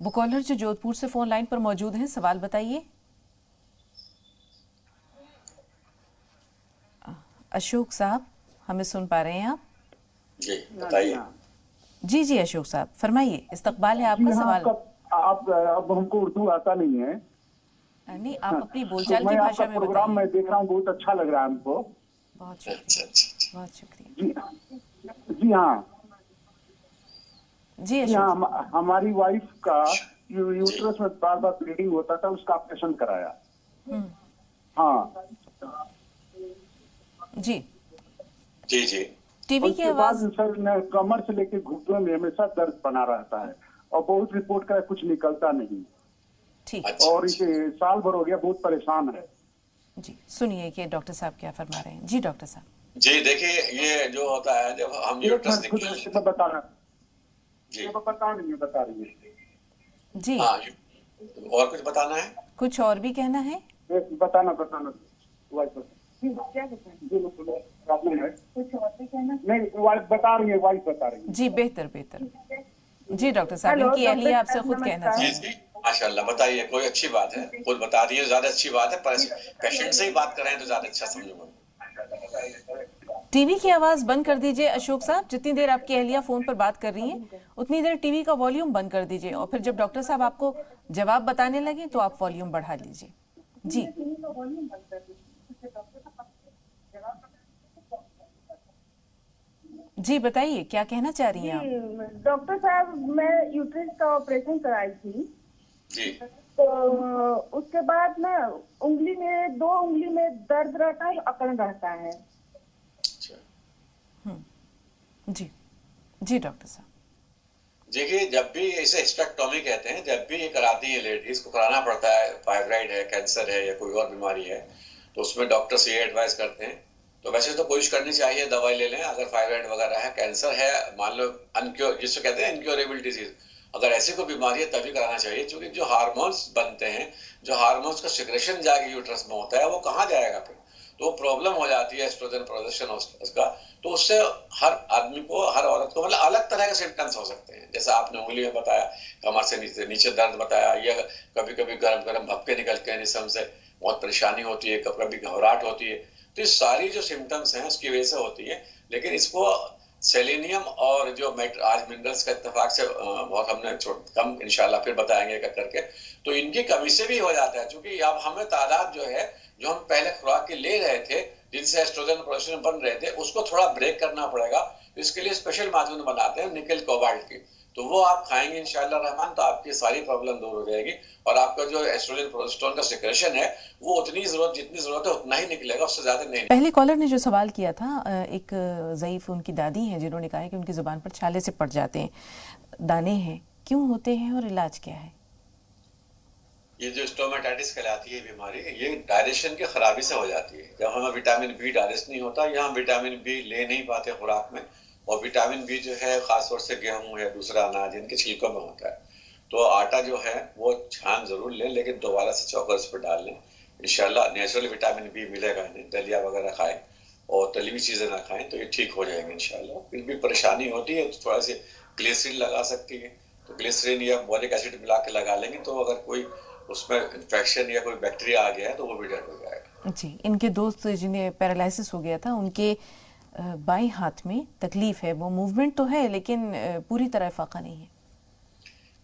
वो कॉलर जो जोधपुर से फोन लाइन पर मौजूद हैं, सवाल बताइए। अशोक साहब हमें सुन पा रहे हैं आप?
जी बताइए।
जी जी अशोक साहब फरमाइए, इस्तकबाल है आपका सवाल।
आप अब हमको उर्दू आता नहीं है।
नहीं, आप अपनी बोलचाल की भाषा में
प्रोग्राम मैं देख रहा हूँ, बहुत अच्छा लग रहा है हमको।
बहुत शुक्रिया, बहुत शुक्रिया।
जी हाँ
जी
हाँ, हमारी वाइफ का यूट्रस में बार बार ब्लीडिंग होता था, उसका ऑपरेशन कराया। हाँ
जी
जी जी।
टीवी की आवाज
सर, कमर से लेकर घुटनों में हमेशा दर्द बना रहता है और बहुत रिपोर्ट का कुछ निकलता नहीं।
ठीक।
और इसे साल भर हो गया, बहुत परेशान है।
जी सुनिए कि डॉक्टर साहब क्या फरमा रहे हैं। जी डॉक्टर साहब।
जी देखिए, ये जो होता है जब हम यूट्रस
बताना
जी
बता रही है
जी।
हाँ, और कुछ बताना है?
कुछ और भी कहना है?
बताना क्या प्रॉब्लम है? कुछ और भी कहना? नहीं, वाइफ बता रही है, वाइफ बता रही है।
जी बेहतर बेहतर। जी डॉक्टर साहब, इनकी अहलिया आपसे खुद कहना चाहिए।
माशाल्लाह, बताइए, कोई अच्छी बात है, कुछ बता रही है, ज्यादा अच्छी बात है, पर पेशेंट से ही बात करें तो ज्यादा अच्छा समझूंगा।
टीवी की आवाज बंद कर दीजिए अशोक साहब। जितनी देर आपकी अहलिया फोन पर बात कर रही हैं उतनी देर टीवी का वॉल्यूम बंद कर दीजिए, और फिर जब डॉक्टर साहब आपको जवाब बताने लगे तो आप वॉल्यूम बढ़ा लीजिए। जी जी बताइए, क्या कहना चाह रही हैं आप?
डॉक्टर साहब, मैं यूट्रस का ऑपरेशन कराई थी
जी।
तो उसके बाद ना उंगली में, 2 उंगली में दर्द रहता है, अकड़ रहता है।
जी जी डॉक्टर साहब,
देखिए, जब भी इसे हिस्टेक्टोमी कहते हैं, जब भी ये कराती है लेडीज को, कराना पड़ता है, फाइब्राइड है, कैंसर है या कोई और बीमारी है, तो उसमें डॉक्टर से ये एडवाइस करते हैं। तो वैसे तो कोशिश करनी चाहिए, दवाई ले लें। अगर फाइब्राइड वगैरह है, कैंसर है, मान लो अनक्योर, जिसको कहते हैं इनक्योरेबल डिजीज, अगर ऐसी कोई बीमारी है तभी कराना चाहिए, क्योंकि जो हार्मोन्स बनते हैं, जो हार्मोन्स का सिक्रेशन जाके यूट्रस में होता है, वो कहाँ जाएगा फिर? तो प्रॉब्लम हो जाती है एस्ट्रोजन प्रोजेक्शन उसका। तो उससे हर आदमी को, हर औरत को मतलब अलग तरह के सिम्टम्स हो सकते हैं। जैसे आपने उंगली में बताया, कमर से नीचे दर्द बताया, या कभी कभी गरम गरम भपके निकलते हैं जिसम से, बहुत परेशानी होती है, कभी घबराहट होती है। तो ये सारी जो सिम्टम्स हैं उसकी वजह से होती है। लेकिन इसको सेलेनियम और जो आज मिनरल्स का इत्तेफाक से बहुत हमने कम इंशाल्लाह फिर बताएंगे क्या करके, तो इनकी कमी से भी हो जाता है। क्योंकि अब हमें तादाद जो है, जो हम पहले खुराक के ले रहे थे, जिनसे एस्ट्रोजन प्रोजेक्शन बन रहे थे, उसको थोड़ा ब्रेक करना पड़ेगा। इसके लिए स्पेशल माजून बनाते हैं निकल कोबाल्ट की, तो वो आप खाएंगे इंशाल्लाह रहमान, तो आपकी सारी प्रॉब्लम दूर हो जाएगी। और आपका जो एस्ट्रोजन प्रोजेस्टेरोन का सिक्रेशन है, वो उतनी जरूरत, जितनी जरूरत है उतना ही निकलेगा, उससे ज्यादा नहीं।
पहले कॉलर ने जो सवाल किया था, एक ज़ईफ उनकी दादी हैं जिन्होंने कहा है कि उनकी जुबान पर छाले से पड़ जाते हैं, दाने हैं, क्यों होते हैं और इलाज क्या है?
ये जो स्टोमेटाइटिस कहलाती है बीमारी, ये डाइजेशन की खराबी से हो जाती है। जब हमें विटामिन बी डाइजेस्ट नहीं होता, या हम विटामिन बी ले नहीं पाते खुराक में, और विटामिन बी जो है खासतौर से गेहूं है, दूसरा अनाज, इनके छिलकों में होता है। तो आटा जो है वो छान जरूर लें, लेकिन दोबारा से चॉकर्स पर डाल लें, इंशाल्लाह नेचुरल विटामिन बी मिलेगा इन्हें। दलिया वगैरह खाएं और तली हुई चीजें ना खाएं, तो ये ठीक हो जाएंगे इंशाल्लाह। फिर भी परेशानी होती है तो थोड़ा सी ग्लिसरीन लगा सकती है, तो ग्लिसरीन या बोरिक एसिड मिला के लगा लेंगे, तो अगर कोई उसमें इन्फेक्शन या कोई बैक्टीरिया आ गया है तो वो भी डर हो जाएगा।
जी, इनके दोस्त जिन्हें पैरालिसिस हो गया था, उनके बाएं हाथ में तकलीफ है, वो मूवमेंट तो है लेकिन पूरी तरह फाका नहीं है।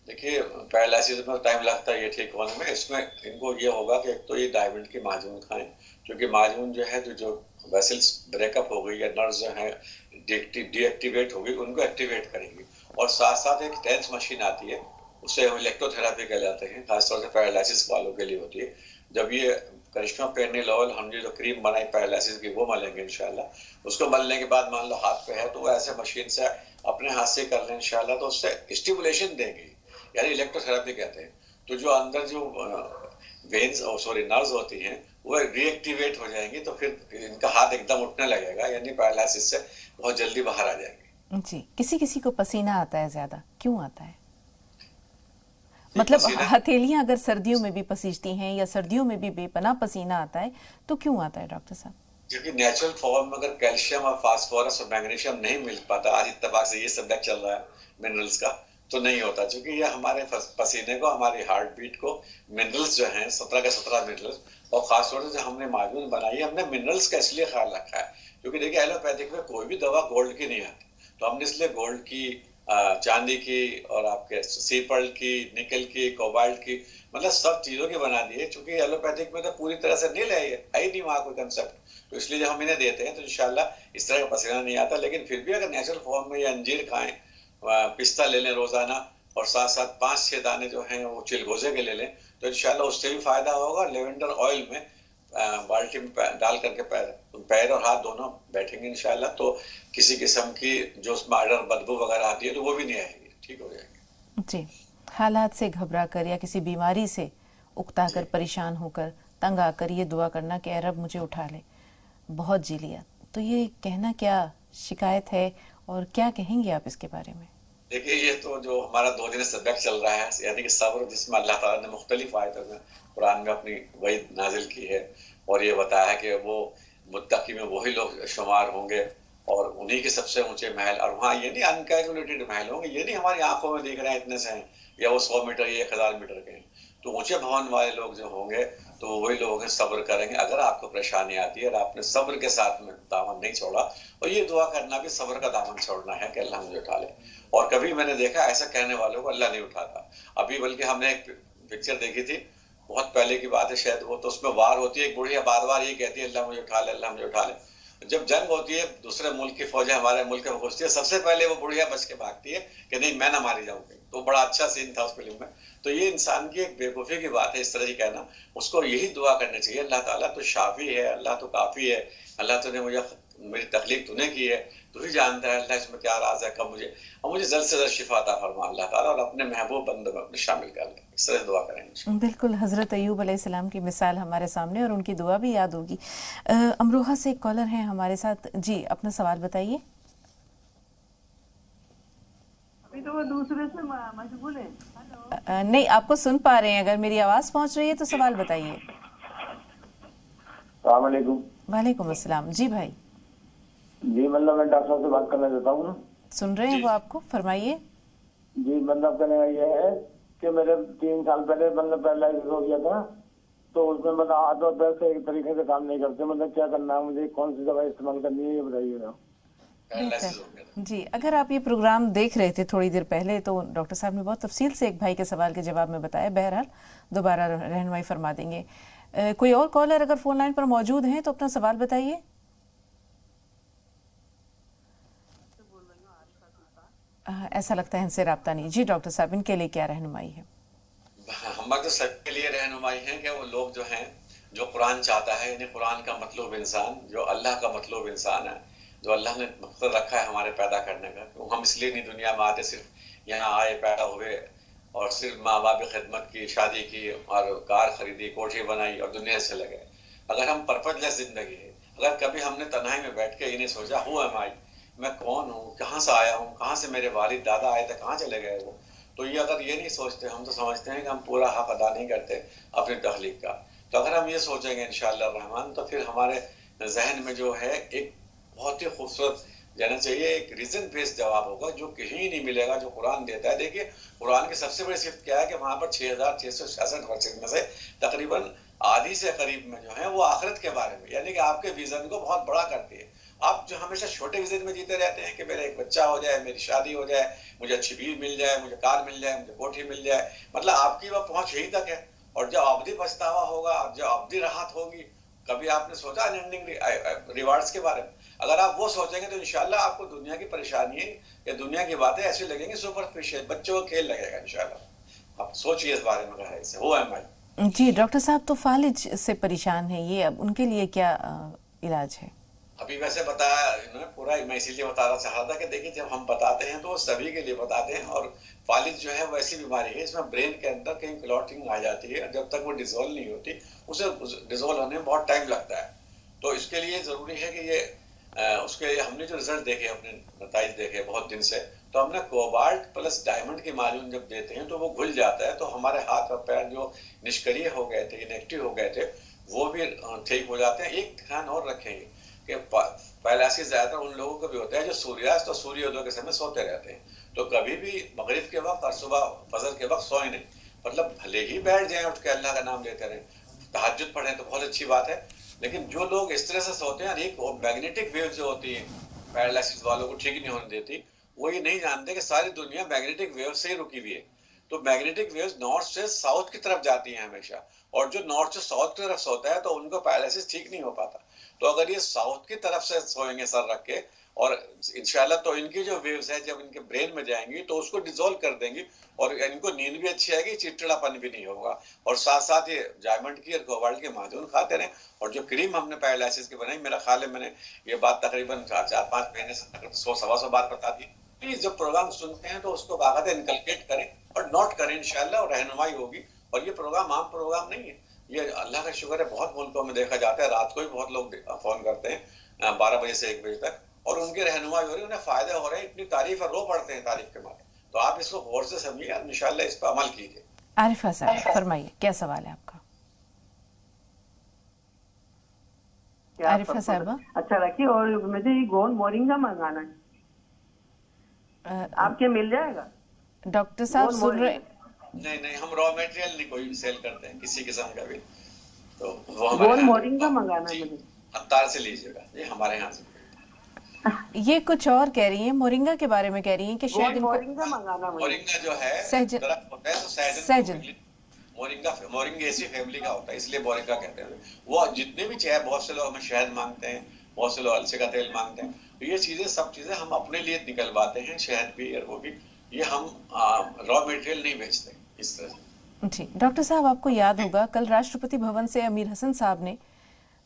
देखिए, पैरालिसिस में टाइम लगता है ये ठीक होने में। इसमें इनको ये होगा कि एक तो ये डायमंड की माजून खाएं, क्योंकि माजून जो है, तो जो वेसल्स ब्रेकअप हो गई या नर्व्स जो है डीएक्टिवेट हो गई, उनको एक्टिवेट करेंगी। और साथ साथ एक टेंस मशीन आती है, उसे हम इलेक्ट्रोथेरापी कहलाते हैं, खासतौर से पैरालिसिस वालों के लिए होती है। जब ये करिश्मा पेरनिल ऑयल, हमने जो क्रीम बनाई पैरालिसिस की, वो मलेंगे इंशाल्लाह। उसको मलने के बाद मान लो हाथ पे है, तो वो ऐसे मशीन से अपने हाथ से कर लें इंशाल्लाह, तो उससे स्टिमुलेशन देंगे, यानी इलेक्ट्रोथेरापी कहते हैं। तो जो अंदर जो वेन्स और नर्व्स होती हैं, वो रीएक्टिवेट हो जाएंगी, तो फिर इनका हाथ एकदम उठने लगेगा, यानी पैरालिसिस से बहुत जल्दी बाहर आ जाएंगे।
जी, किसी किसी को पसीना आता है ज्यादा, क्यों आता है? मतलब हथेलियां अगर सर्दियों में भी पसीजती हैं या सर्दियों में भी बेपनाह पसीना आता है, तो क्यों आता है डॉक्टर साहब?
क्योंकि नेचुरल फॉर्म में अगर कैल्शियम और फास्फोरस और मैग्नीशियम नहीं मिल पाता, आज इत्तेफाक से ये सब्जेक्ट चल रहा है मिनरल्स का, तो नहीं होता। क्योंकि ये हमारे पसीने को, हमारी हार्ट बीट को मिनरल्स जो हैं, 17 के 17 मिनरल्स, और खासतौर से जो हमने माजून बनाई, हमने मिनरल्स का इसलिए ख्याल रखा है क्योंकि देखिए एलोपैथिक में कोई भी दवा गोल्ड की नहीं आती, तो हमने इसलिए गोल्ड की, चांदी की, और आपके सी पर्ल की, निकल की, कोबाल्ट की, मतलब सब चीजों की बना दी है। क्योंकि एलोपैथिक में तो पूरी तरह से नहीं है ही नहीं वहाँ कोई कंसेप्ट, तो इसलिए जब हम इन्हें देते हैं तो इंशाल्लाह इस तरह का पसीना नहीं आता। लेकिन फिर भी अगर नेचुरल फॉर्म में ये अंजीर खाएं, पिस्ता ले लें रोजाना, और साथ साथ 5-6 दाने जो हैं वो चिलगोजे के ले लें, तो इंशाल्लाह उससे भी फायदा होगा। लेवेंडर ऑयल में बाल्टी में डाल करके पैर और हाथ दोनों बैठेंगे इंशाल्लाह, तो किसी किस्म की जो स्मार्डर बदबू वगैरह आती है तो वो भी नहीं आएगी, ठीक हो जाएगी।
जी, हालात से घबरा कर या किसी बीमारी से उकता कर, परेशान होकर, तंग आकर ये दुआ करना कि ऐ रब मुझे उठा ले, बहुत जी लिया, तो ये कहना क्या शिकायत है और क्या कहेंगे आप इसके बारे में?
देखिए, ये तो जो हमारा 2 दिन सब्जेक्ट चल रहा है, यानी कि सब्र, जिसमें अल्लाह ताला ने मुख्तलिफ आयतों में कुरान में अपनी वही नाजिल की है, और ये बताया कि वो मुत्तकी में वही लोग शुमार होंगे और उन्हीं के सबसे ऊंचे महल, और वहाँ ये नहीं अनकैलकुलेटेड महल होंगे, ये नहीं हमारी आंखों में दिख रहे हैं इतने से हैं, या वो 100 मीटर या 1000 मीटर के हैं, तो ऊंचे भवन वाले लोग जो होंगे तो वही लोग हैं, सब्र करेंगे। अगर आपको परेशानी आती है और आपने सब्र के साथ में दामन नहीं छोड़ा, और ये दुआ करना भी सब्र का दामन छोड़ना है कि अल्लाह मुझे उठा ले। और कभी मैंने देखा ऐसा कहने वालों को अल्लाह नहीं उठाता। अभी बल्कि हमने एक पिक्चर देखी थी, बहुत पहले की बात है शायद वो, तो उसमें वार होती है, एक बुढ़िया बार बार ये कहती है अल्लाह मुझे उठा ले, अल्लाह मुझे उठा ले। जब जंग होती है, दूसरे मुल्क की फौजें हमारे मुल्क में घुसती है, सबसे पहले वो बुढ़िया बच के भागती है कि नहीं मैं ना मारी जाऊंगी। तो बड़ा अच्छा सीन था उस फिल्म में। तो ये इंसान की एक बेवकूफ़ी की बात है इस तरह ही कहना। उसको यही दुआ करनी चाहिए, अल्लाह ताला तो शाफी है, अल्लाह तो काफ़ी है, अल्लाह तूने मुझे, मेरी तकलीफ तूने की है, तू ही जानता है अल्लाह इसमें क्या राज है, कब मुझे, और मुझे जल्द से जल्द शिफा अता फरमा अल्लाह ताला, और अपने महबूब बंदों में अपने शामिल कर ले। इस तरह दुआ करेंगे।
बिल्कुल, हज़रत अय्यूब अलैहिस्सलाम की मिसाल हमारे सामने और उनकी दुआ भी याद होगी। अमरोहा से एक कॉलर हैं हमारे साथ। जी, अपना सवाल बताइए।
अभी तो वो दूसरे से मशगूल है।
नहीं, आपको सुन पा रहे हैं। अगर मेरी आवाज़ पहुंच रही है तो सवाल बताइए।
अस्सलाम वालेकुम।
वालेकुम अस्सलाम। जी भाई,
जी मतलब मैं डॉक्टर साहब से बात करना चाहता हूँ।
सुन रहे हैं वो आपको, फरमाइए।
जी मतलब कहने का ये है कि मेरे 3 साल पहले मतलब पैरालिसिस हो गया था, तो उसमें मतलब हाथ और पैर से एक तरीके से काम नहीं करते, मतलब क्या करना है मुझे, कौन सी दवाई इस्तेमाल करनी है ये बताइए।
जी, अगर आप ये प्रोग्राम देख रहे थे थोड़ी देर पहले तो डॉक्टर साहब ने बहुत तफसील से एक भाई के सवाल के जवाब में बताया। बहरहाल दोबारा रहनुमाई फरमा देंगे। कोई और कॉलर अगर फोन लाइन पर मौजूद हैं तो अपना सवाल बताइए। ऐसा लगता है इनसे राब्ता नहीं। जी डॉक्टर साहब, इनके लिए क्या रहनुमाई है?
हमारे तो सबके लिए रहनुमाई है कि वो लोग जो हैं, जो कुरान चाहता है, यानी कुरान का मतलूब इंसान, जो अल्लाह का मतलूब इंसान है, जो अल्लाह ने मकसद रखा है हमारे पैदा करने का। तो हम इसलिए नहीं दुनिया में आते, सिर्फ यहाँ आए, पैदा हुए और सिर्फ माँ बाप की खिदमत की, शादी की और कार खरीदी, कोठी बनाई और दुनिया से लगे। अगर हम पर्पजलेस जिंदगी है, अगर कभी हमने तन्हाई में बैठ के ये नहीं सोचा हु एम आई, मैं कौन हूँ, कहाँ से आया हूँ, कहाँ से मेरे वालिद दादा आए थे, कहाँ चले गए वो, तो ये अगर ये नहीं सोचते, हम तो समझते हैं कि हम पूरा हक अदा नहीं करते अपनी तख्लीक का। तो अगर हम ये सोचेंगे इंशाअल्लाह रहमान, तो फिर हमारे जहन में जो है एक बहुत ही खूबसूरत जाना चाहिए, एक रीजन बेस्ड जवाब होगा जो कहीं नहीं मिलेगा, जो कुरान देता है। देखिए कुरान की सबसे बड़ी सिफ्त क्या है कि वहां पर 6666 वर्सेस में से तकरीबन आधी से करीब में जो है वो आखिरत के बारे में, यानी कि आपके विजन को बहुत बड़ा करती है। आप जो हमेशा छोटे विजन में जीते रहते हैं कि मेरा एक बच्चा हो जाए, मेरी शादी हो जाए, मुझे अच्छी बीवी मिल जाए, मुझे कार मिल जाए, मुझे कोठी मिल जाए, मतलब आपकी वह पहुंच यही तक है। और जब अवधि पछतावा होगा, जब अवधि राहत होगी, कभी आपने सोचा अनएंडिंग रिवार्ड्स के बारे में? अगर आप वो सोचेंगे तो इंशाल्लाह आपको दुनिया की परेशानी या दुनिया की बातें ऐसी लगेंगी सुपरफिशियल, बच्चों को खेल लगेगा इंशाल्लाह। आप सोचिए इस बारे में गहराई से। वो है मैं।
जी डॉक्टर साहब, तो फालिज से परेशान है ये, अब उनके लिए क्या इलाज है?
अभी वैसे बताया इन्होंने पूरा, मैं इसीलिए बताना चाह रहा था कि देखिए जब हम बताते हैं तो सभी के लिए बताते हैं। और फालिज जो है वो ऐसी बीमारी है, इसमें ब्रेन के अंदर कहीं क्लॉटिंग आ जाती है, जब तक वो डिजोल्व नहीं होती, उसे डिजोल्व होने में बहुत टाइम लगता है। तो इसके लिए जरूरी है कि ये उसके लिए हमने जो रिजल्ट देखे, अपने नताइज देखे बहुत दिन से, तो हमने कोबाल्ट प्लस डायमंड की मालूम जब देते हैं तो वो घुल जाता है, तो हमारे हाथ और पैर जो निष्क्रिय हो गए थे, इनएक्टिव हो गए थे, वो भी ठीक हो जाते हैं। एक ध्यान और रखेंगे कि पैरालिसिस ज्यादातर उन लोगों को भी होता है जो सूर्यास्त और सूर्योदय के समय सोते रहते हैं। तो कभी भी मगरिब के वक्त और सुबह फजर के वक्त सोए नहीं, मतलब भले ही बैठ जाएं उठ के अल्लाह का नाम लेते रहें, तहज्जुद पढ़ें तो बहुत अच्छी बात है। लेकिन जो लोग इस तरह से सोते हैं, एक मैग्नेटिक वेव जो होती है पैरालिसिस वालों को ठीक नहीं होने देती, वो ये नहीं जानते कि सारी दुनिया मैग्नेटिक वेव से ही रुकी हुई है। तो मैग्नेटिक वेव्स नॉर्थ से साउथ की तरफ जाती हैं हमेशा, और जो नॉर्थ से साउथ की तरफ सोता है तो उनको पैरालिसिस ठीक नहीं हो पाता। तो अगर ये साउथ की तरफ से सोएंगे सर रख के, और इंशाल्लाह तो इनकी जो वेव्स है जब इनके ब्रेन में जाएंगी तो उसको डिसॉल्व कर देंगी, और इनको नींद भी अच्छी आएगी, चिड़चिड़ापन भी नहीं होगा। और साथ साथ ये डायमंड की और कोबाल्ट के माजून खाते रहें। और जो क्रीम हमने पैरालिसिस की बनाई, मेरा ख्याल है मैंने ये बात तकरीबन 4-5 महीने से 100-125 बार बता दी। प्लीज जब प्रोग्राम सुनते हैं तो उसको बाकायदा इनकलकेट करें और नोट करें, इंशाल्लाह और रहनुमाई होगी। और ये प्रोग्राम आम प्रोग्राम नहीं है, ये अल्लाह का शुक्र है बहुत मुल्कों में देखा जाता है, रात को भी बहुत लोग फोन करते हैं 12 बजे से 1 बजे तक, और उनकी रहनुमाई हो रही है, उन्हें फायदे हो रहे हैं, इतनी तारीफ रो पड़ते हैं तारीफ के मारे। तो आप इसको गौर से समझिए और इंशाल्लाह इस पर अमल कीजिए।
आरिफा साहब फरमाइए, क्या सवाल है आपका? आरिफा साहब
अच्छा रखिए, और मुझे ये गोंद मोरिंगा मंगाना है, आपके मिल जाएगा?
डॉक्टर साहब सुन रहे,
नहीं, हम रॉ मटेरियल नहीं कोई सेल करते हैं किसी किस्म का भी। तो वो
गोल मोरिंगा मंगाना है मुझे।
अवतार से लीजिएगा जी, हमारे यहाँ से।
ये कुछ और कह रही हैं, मोरिंगा के बारे में कह रही हैं कि शायद इनको
मोरिंगा मंगाना मुझे।
मोरिंगा जो है
सहजन
दरख्त होता है, तो
सहजन
मोरिंगेसी फैमिली का होता है, इसलिए मोरिंगा कहते हैं। वो जितने भी चाहे, बहुत से लोग हमें शहद मांगते हैं, बहुत से लोग अलसी का तेल मांगते हैं, तो ये चीजें सब चीजें हम अपने लिए निकलवाते हैं, शहद भी और वो भी। ये हम रॉ मटेरियल नहीं बेचते इस तरह से।
जी डॉक्टर साहब, आपको याद होगा कल राष्ट्रपति भवन से अमीर हसन साहब ने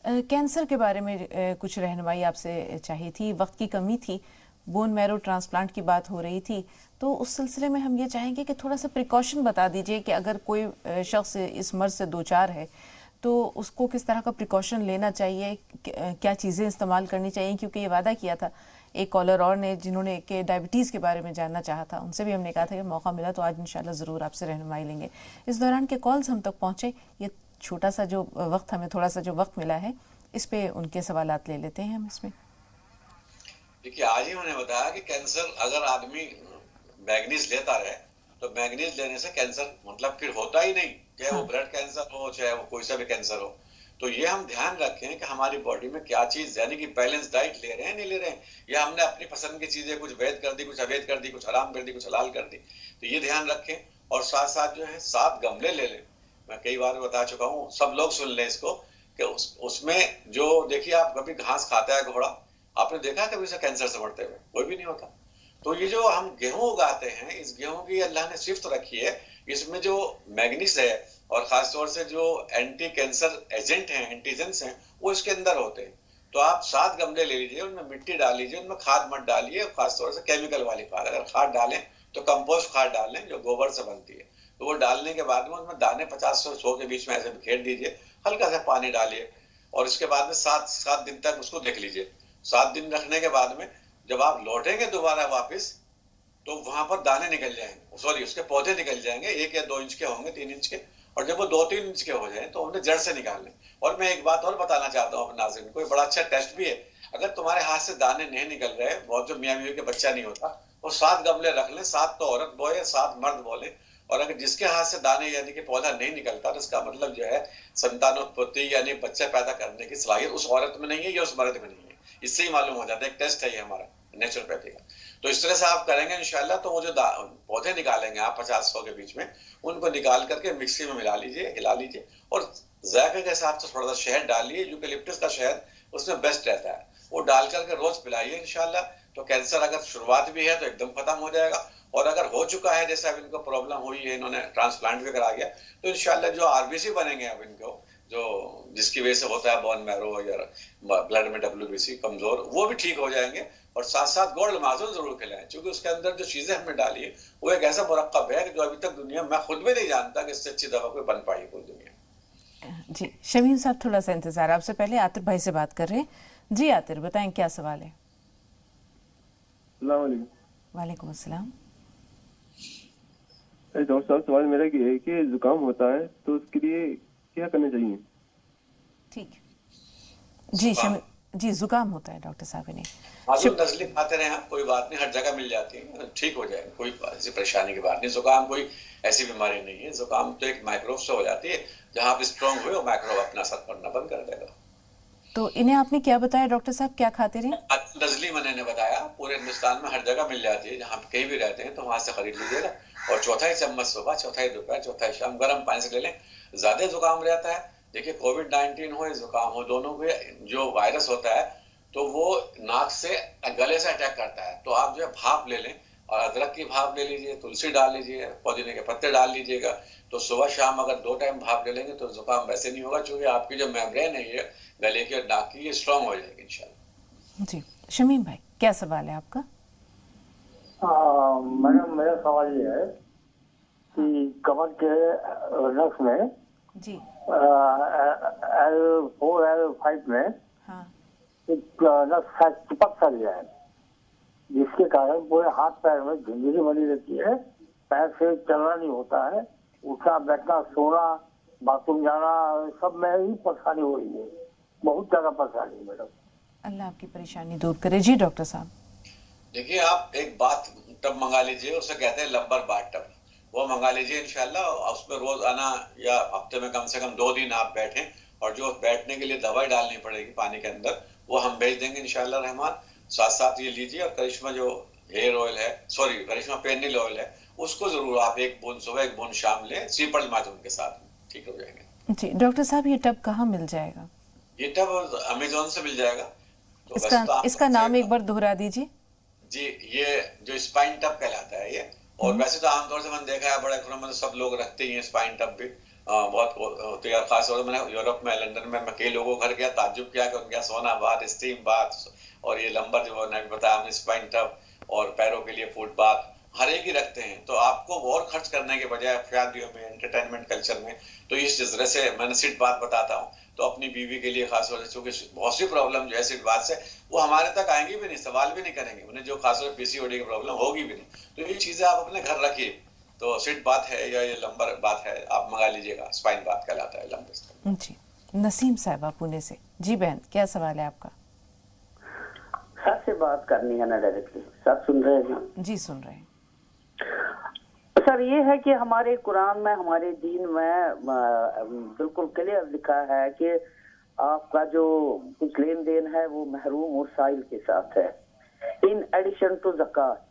कैंसर के बारे में कुछ रहनुमाई आपसे चाहिए थी, वक्त की कमी थी, बोन मैरो ट्रांसप्लांट की बात हो रही थी, तो उस सिलसिले में हम ये चाहेंगे कि थोड़ा सा प्रिकॉशन बता दीजिए कि अगर कोई शख्स इस मर्ज से दो चार है तो उसको किस तरह का प्रिकॉशन लेना चाहिए, क्या चीज़ें इस्तेमाल करनी चाहिए, क्योंकि ये वादा किया था एक कॉलर और ने जिन्होंने कि डायबिटीज़ के बारे में जानना चाहा था, उनसे भी हमने कहा था कि मौका मिला तो आज इंशाल्लाह ज़रूर आपसे रहनुमाई लेंगे। इस दौरान के कॉल्स हम तक पहुँचे, ये छोटा सा जो वक्त हमें थोड़ा सा जो वक्त मिला है इस पे उनके सवालात ले लेते हैं हम इसमें।
देखिए, आज ही मैंने बताया कि कैंसर अगर आदमी मैग्नीज लेता रहे तो मैग्नीज लेने से कैंसर मतलब फिर होता ही नहीं, चाहे वो ब्लड कैंसर हो चाहे वो कोई सा भी कैंसर हो। तो ये हम ध्यान रखें कि हमारी बॉडी में क्या चीज, यानी कि बैलेंस डाइट ले रहे हैं नहीं ले रहे हैं, या हमने अपनी पसंद की चीजें कुछ वैध कर दी, कुछ अवैध कर दी, कुछ हराम कर दी, कुछ हलाल कर दी। तो ये ध्यान रखें। और साथ साथ जो है 7 गमले ले लें। मैं कई बार बता चुका हूँ, सब लोग सुन लें इसको कि उसमें जो देखिए, आप कभी घास खाता है घोड़ा, आपने देखा कभी उसे कैंसर से मरते हुए? कोई भी नहीं होता। तो ये जो हम गेहूं उगाते हैं, इस गेहूं की अल्लाह ने सिफ्त रखी है, इसमें जो मैग्नीज है और खासतौर से जो एंटी कैंसर एजेंट हैं, एंटीजेंस हैं, वो इसके अंदर होते हैं। तो आप 7 गमले ले लीजिए, उनमें मिट्टी डाल लीजिए, उनमें खाद मत डालिए, खासतौर से केमिकल वाली खाद। अगर खाद डालें तो कंपोस्ट खाद डालें जो गोबर से बनती है। तो वो डालने के बाद में उसमें दाने 50 से 100 के बीच में ऐसे बिखेर दीजिए, हल्का सा पानी डालिए और उसके बाद में 7 दिन तक उसको देख लीजिए। 7 दिन रखने के बाद में जब आप लौटेंगे दोबारा वापस, तो वहां पर दाने निकल जाएंगे, सॉरी उसके पौधे निकल जाएंगे, 1 या 2 इंच के होंगे, 3 इंच के। और जब वो 2-3 इंच के हो जाए तो उन्हें जड़ से निकाल लें। और मैं एक बात और बताना चाहता हूँ अपने नाज़रीन को, कोई बड़ा अच्छा टेस्ट भी है। अगर तुम्हारे हाथ से दाने नहीं निकल रहे, बहुत जो मियाँ बीवी के बच्चा नहीं होता, वो 7 गमले रख लें, 7 तो औरत बोए, 7 मर्द बोले। और अगर जिसके हाथ से दाने यानी कि पौधा नहीं निकलता, तो इसका मतलब जो है संतानोत्पत्ति यानी बच्चा पैदा करने की सलाहियत उस औरत में नहीं है या उस मर्द में नहीं है। इससे ही मालूम हो जाता है, एक टेस्ट है ये हमारा नेचुरोपैथी का। तो इस तरह से आप करेंगे इंशाल्लाह, तो वो जो पौधे निकालेंगे आप 50-100 के बीच में, उनको निकाल करके मिक्सी में मिला लीजिए, हिला लीजिए और जायके के हिसाब से थोड़ा सा शहद डालिए। यूकेलिप्टस का शहद उसमें बेस्ट रहता है, वो डाल करके रोज पिलाइए इंशाल्लाह। तो कैंसर अगर शुरुआत भी है तो एकदम खत्म हो जाएगा, और अगर हो चुका है, जैसे अब इनको प्रॉब्लम हुई है, इन्होंने ट्रांसप्लांट भी करा गया, तो इंशाल्लाह जो आरबीसी बनेंगे अब इनको, जो जिसकी वजह से होता है बोन मैरो या ब्लड में WBC कमजोर, वो भी ठीक हो जाएंगे। और साथ साथ गोल्ड माजून जरूर खिलाएं, क्योंकि उसके अंदर जो चीजें हमने डाली है वो एक ऐसा मुरक्कब है जो अभी तक दुनिया, मैं खुद भी नहीं जानता कि इससे अच्छी दवा कोई बन पाई पूरी दुनिया।
जी शमीम साहब, थोड़ा सा इंतजार, आपसे पहले आतिर भाई से बात कर रहे हैं। जी आतिर, बताएं क्या सवाल है? वालेकुम अस्सलाम।
डॉक्टर साहब, सवाल मेरा ये है कि जुकाम होता है तो उसके लिए क्या करना चाहिए? ठीक
जी जी, जुकाम होता है डॉक्टर साहब, इन्हें
मालूम नजली खाते रहे आप, कोई बात नहीं, हर जगह मिल जाती है, ठीक हो जाएगा, कोई ऐसी परेशानी की बात नहीं। जुकाम कोई ऐसी बीमारी नहीं है, जुकाम तो एक माइक्रोब से हो जाती है, जहां आप स्ट्रॉन्ग हुए वो माइक्रोब अपना असर करना बंद कर देगा।
तो इन्हें आपने क्या बताया डॉक्टर साहब, क्या खाते रहे?
नजली मैंने बताया, पूरे हिंदुस्तान में हर जगह मिल जाती है, जहाँ कहीं भी रहते हैं तो वहां से खरीद लीजिएगा। और 1/4 चम्मच सुबह, 1/4 दोपहर, 1/4 शाम, गर्म पानी से ले लें। ज्यादा जुकाम रहता है, देखिए कोविड-19 हो या जुकाम हो, दोनों में जो वायरस होता है तो वो नाक से गले से अटैक करता है। तो आप जो है भाप ले लें, और अदरक की भाप ले लीजिए, तुलसी डाल लीजिए, पुदीने के पत्ते डाल लीजिएगा। तो सुबह शाम अगर 2 टाइम भाप ले लेंगे तो जुकाम वैसे नहीं होगा, क्योंकि आपकी जो मेम्ब्रेन है ये गले की और नाक की, ये स्ट्रॉन्ग हो जाएगी इंशाल्लाह।
जी शमीम भाई, क्या सवाल है आपका?
मैडम, मेरा सवाल ये है कि कमर के नस में
जी
L4 L5 में
हाँ
एक नस चिपक सा गया है, जिसके कारण पूरे हाथ पैर में झुंझुनी बनी रहती है, पैर से चलना नहीं होता है, उठना बैठना सोना बाथरूम जाना सब में ही परेशानी हो रही है, बहुत ज्यादा परेशानी है मैडम।
अल्लाह आपकी परेशानी दूर करे। जी डॉक्टर साहब,
देखिए आप एक बात टब मंगा लीजिए, उसे कहते हैं लंबर बाथ टब। वो मंगा लीजिए इंशाल्लाह। उसमें रोज आना या हफ्ते में कम से कम 2 दिन आप बैठें, और जो बैठने के लिए दवाई डालनी पड़ेगी पानी के अंदर वो हम भेज देंगे इंशाल्लाह रहमान। साथ साथ ये लीजिए, और करिश्मा जो हेयर ऑयल है, सॉरी करिश्मा पेनिल ऑयल है, उसको जरूर आप 1 बूंद सुबह 1 बूंद शाम लें, सीपल माजून के साथ, ठीक हो जाएंगे।
जी डॉक्टर साहब, ये टब कहाँ मिल जाएगा?
ये टब अमेजोन से मिल जाएगा। तो
इसका नाम एक बार दोहरा दीजिए।
जी, ये जो स्पाइन टब कहलाता है ये, और वैसे तो आमतौर से मैंने देखा है बड़े घरों में तो सब लोग रखते ही हैं स्पाइन टब भी, बहुत होते हैं। खासतौर से मैंने यूरोप में, लंदन में मैं कई लोगों को घर गया, ताज्जुब किया कि उनके यहाँ सोना बाथ, स्टीम बाथ और ये लंबर जो मैंने बताया हमने स्पाइन टब, और पैरों के लिए फुट बाथ, हर एक ही रखते हैं। तो आपको और खर्च करने के बजाय शादियों में, एंटरटेनमेंट कल्चर में, तो इस नजर से मैंने सीट बात बताता हूँ। तो अपनी बीवी के लिए खासतौर से, चूंकि बहुत सी प्रॉब्लम जो है सीट बात से, वो हमारे तक आएंगी भी नहीं, सवाल भी नहीं करेंगे उन्हें, जो खासतौर से पीसीओडी की प्रॉब्लम होगी भी नहीं। तो ये चीजें आप अपने घर रखिए। तो सीट बात है या ये लंबर बात है, आप मंगा लीजिएगा, स्पाइन बात कहलाता है, लंबे।
जी नसीम साहबा पुणे से। जी बहन, क्या सवाल है आपका?
सर से बात करनी है ना डायरेक्टली। सर सुन रहे हैं?
जी सुन रहे हैं।
सर ये है कि हमारे कुरान में, हमारे दीन में बिल्कुल क्लियर लिखा है कि आपका जो कुछ लेन देन है वो महरूम और साइल के साथ है, इन एडिशन टू ज़कात,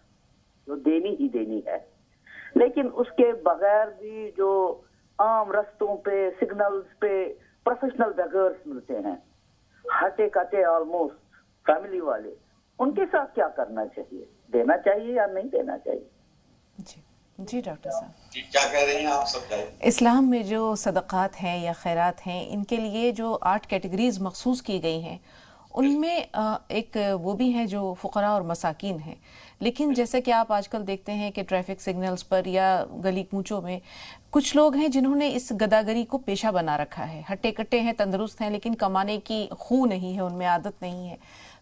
जो देनी ही देनी है। लेकिन उसके बगैर भी जो आम रस्तों पे, सिग्नल्स पे प्रोफेशनल बेगर्स मिलते हैं, हटे कटे ऑलमोस्ट फैमिली वाले, उनके साथ क्या करना चाहिए? देना चाहिए या नहीं देना चाहिए?
जी डॉक्टर साहब,
क्या कह रही हैं आप? सब
इस्लाम में जो सदक़ात हैं या खैरात हैं, इनके लिए जो 8 कैटेगरीज मखसूस की गई हैं, उनमें एक वो भी हैं जो फ़ुक़रा और मसाकीन हैं। लेकिन जैसे कि आप आजकल देखते हैं कि ट्रैफिक सिग्नल्स पर या गली कूचों में कुछ लोग हैं जिन्होंने इस गदागरी को पेशा बना रखा है, हट्टे कट्टे हैं, तंदुरुस्त हैं, लेकिन कमाने की खूह नहीं है उनमें, आदत नहीं है।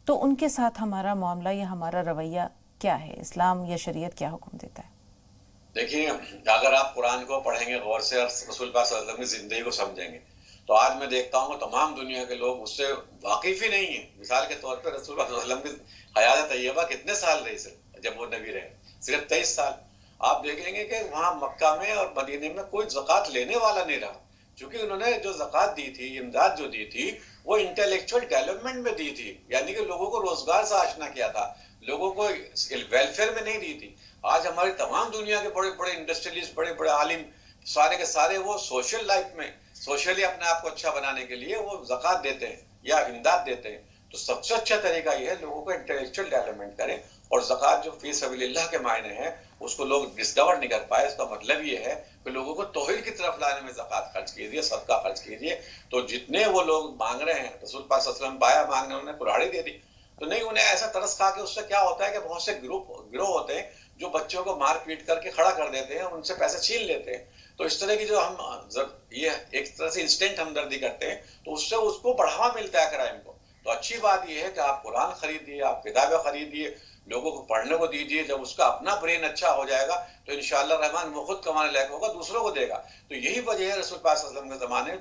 तो उनके साथ हमारा मामला या हमारा रवैया क्या है? इस्लाम या शरीयत क्या हुक्म देता है?
देखिए, अगर आप कुरान को पढ़ेंगे गौर से और रसूल पाक सल्लल्लाहु अलैहि वसल्लम की जिंदगी को समझेंगे, तो आज मैं देखता हूँ तमाम दुनिया के लोग उससे वाकिफ ही नहीं है। मिसाल के तौर पर रसूल पाक सल्लल्लाहु अलैहि वसल्लम की हयात तैयबा कितने साल रही सिर्फ, जब वो नबी रहे, सिर्फ 23 साल। आप देखेंगे कि वहाँ मक्का में और मदीने में कोई ज़कात लेने वाला नहीं रहा, क्योंकि उन्होंने जो ज़कात दी थी, इमदाद जो दी थी, वो इंटेलेक्चुअल डेवलपमेंट में दी थी, यानी कि लोगों को रोजगार से आशना किया था, लोगों को वेलफेयर में नहीं दी थी। आज हमारी तमाम दुनिया के बड़े बड़े इंडस्ट्रियलिस्ट, बड़े बड़े आलिम, सारे के सारे वो सोशल लाइफ में, सोशली अपने आप को अच्छा बनाने के लिए वो ज़कात देते हैं या इमदाद देते हैं। तो सबसे अच्छा तरीका ये है लोगों को इंटेलेक्चुअल डेवलपमेंट करें, और ज़कात जो फी सबीलिल्लाह के मायने हैं उसको लोग डिस्कवर नहीं कर पाए। इसका मतलब ये है कि लोगों को तौहीद की तरफ लाने में ज़कात खर्च कीजिए, सदका खर्च कीजिए। तो जितने वो लोग मांग रहे हैं, रसूल पाक सल्लल्लाहु अलैहि वसल्लम पाया मांगने, उन्हें कुल्हाड़ी दे दी। तो नहीं, उन्हें ऐसा तरस खा के उससे क्या होता है कि बहुत से गिरोह होते हैं जो बच्चों को मार पीट करके खड़ा कर देते हैं, उनसे पैसे छीन लेते हैं। तो इस तरह की जो हम ये एक तरह से इंस्टेंट हमदर्दी करते हैं, तो उससे उसको बढ़ावा मिलता है क्राइम को। तो अच्छी बात यह है कि आप कुरान खरीदिए, आप किताबें खरीदिए, लोगों को पढ़ने को दीजिए। जब उसका अपना ब्रेन अच्छा हो जाएगा तो इंशाअल्लाह रहमान वो खुद कमाने लायक होगा, दूसरों को देगा। तो यही वजह है रसूल पाक सल्लल्लाहु अलैहि वसल्लम के जमाने में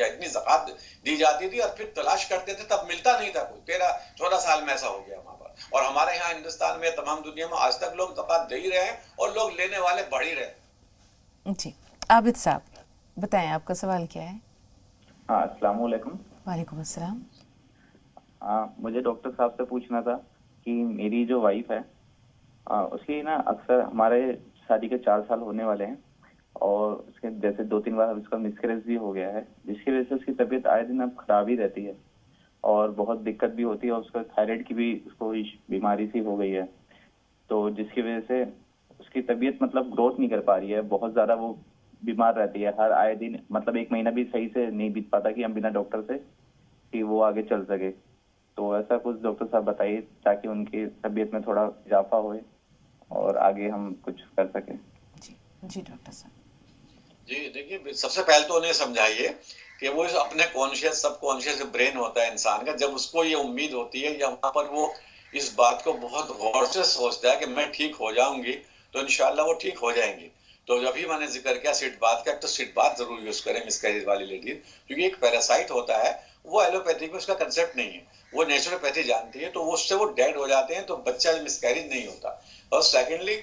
इतनी ज़कात दी जाती थी, और फिर तलाश करते थे, तब मिलता नहीं था कोई। 13-14 साल में ऐसा हो गया वहां पर। और हमारे यहाँ हिंदुस्तान में, तमाम दुनिया में आज तक लोग ज़कात दे ही रहे हैं, और लोग लेने वाले बढ़ ही रहे।
जी आबिद साहब, बताएं आपका सवाल क्या है?
हाँ, अस्सलाम वालेकुम।
वालेकुम अस्सलाम।
मुझे डॉक्टर साहब से पूछना था कि मेरी जो वाइफ है, उसकी ना अक्सर, हमारे शादी के 4 साल होने वाले हैं, और उसके जैसे 2-3 बार उसका मिसकैरेज भी हो गया है, जिसकी वजह से उसकी तबीयत आए दिन अब खराब ही रहती है, और बहुत दिक्कत भी होती है। और उसका थायराइड की भी उसको बीमारी सी हो गई है, तो जिसकी वजह से उसकी तबीयत मतलब ग्रोथ नहीं कर पा रही है, बहुत ज्यादा वो बीमार रहती है। हर आए दिन मतलब 1 महीना भी सही से नहीं बीत पाता कि हम बिना डॉक्टर से कि वो आगे चल सके। तो ऐसा कुछ डॉक्टर साहब बताइए ताकि उनकी तबीयत में थोड़ा इजाफा होए और आगे हम कुछ कर सके।
जी डॉक्टर साहब।
जी देखिए, सबसे पहले तो उन्हें समझाइए कि वो अपने कॉन्शियस, सब कॉन्शियस ब्रेन होता है इंसान का, जब उसको ये उम्मीद होती है या वहां पर वो इस बात को बहुत गौर से सोचता है कि मैं ठीक हो जाऊंगी, तो इंशाल्लाह वो ठीक हो जाएंगी। तो जब भी मैंने जिक्र किया सिट बात का, तो सिट बात जरूर यूज करें मिसकैरेज वाली लेडीज, क्योंकि एक पैरासाइट होता है, वो एलोपैथी में उसका कंसेप्ट नहीं है, वो नेचुरोपैथी जानती है, तो उससे वो डेड हो जाते हैं, तो बच्चा मिसकैरेज नहीं होता। और सेकेंडली,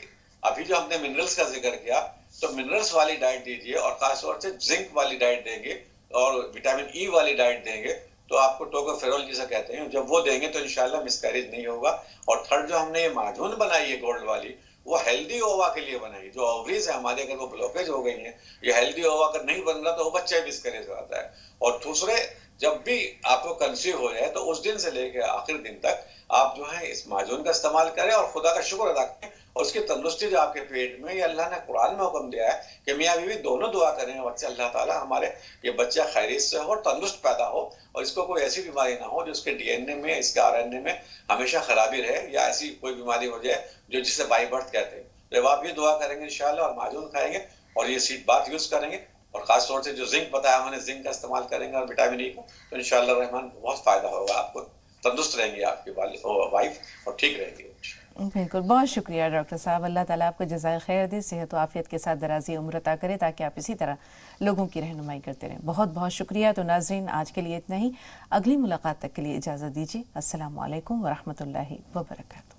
अभी जो हमने मिनरल्स का जिक्र किया, तो मिनरल्स वाली डाइट दीजिए और खासतौर से जिंक वाली डाइट देंगे और विटामिन ई वाली डाइट देंगे तो आपको टोकोफेरोल जिसे कहते हैं, जब वो देंगे तो इंशाल्लाह मिसकैरेज नहीं होगा। और थर्ड जो हमने ये माजून बनाई है गोल्ड वाली, वो हेल्दी ओवा के लिए बनाई। जो ओवरीज है हमारे, अगर वो ब्लॉकेज हो गई है, ये हेल्दी ओवा अगर नहीं बन रहा तो वो बच्चा मिसकैरेज हो जाता है। और दूसरे, जब भी आपको कंसीव हो जाए तो उस दिन से लेकर आखिर दिन तक आप जो है इस माजून का इस्तेमाल करें और खुदा का शुक्र अदा करें। और उसकी तंदुरुस्ती जो आपके पेट में, ये अल्लाह ने कुरान में हुक्म दिया है कि मियाँ बीवी दोनों दुआ करें बच्चे, अल्लाह ताला हमारे ये बच्चा खैरियत से हो, तंदुरुस्त पैदा हो और इसको कोई ऐसी बीमारी ना हो जो उसके डीएनए में, इसके आरएनए में हमेशा खराबी रहे, या ऐसी कोई बीमारी हो जाए जो जिसे बाई बर्थ कहते हैं। जब आप ये दुआ करेंगे इंशाल्लाह और माजून खाएंगे और ये सीड बाथ यूज करेंगे और खासतौर से जो जिंक बताया हमने, जिंक का इस्तेमाल करेंगे और विटामिन ई का, तो इंशाल्लाह रहमान बहुत फायदा होगा आपको। तंदुरुस्त रहेंगे आपकी वाइफ और ठीक रहेंगे।
बिल्कुल, बहुत शुक्रिया डॉक्टर साहब। अल्लाह ताला आपको जज़ाए खैर दे, सेहत व आफियत के साथ दराज़ी उम्र अता करे ताकि आप इसी तरह लोगों की रहनुमाई करते रहें। बहुत बहुत शुक्रिया। तो नाज़रीन, आज के लिए इतना ही। अगली मुलाकात तक के लिए इजाज़त दीजिए। अस्सलामु अलैकुम व रहमतुल्लाहि व बरकातहू।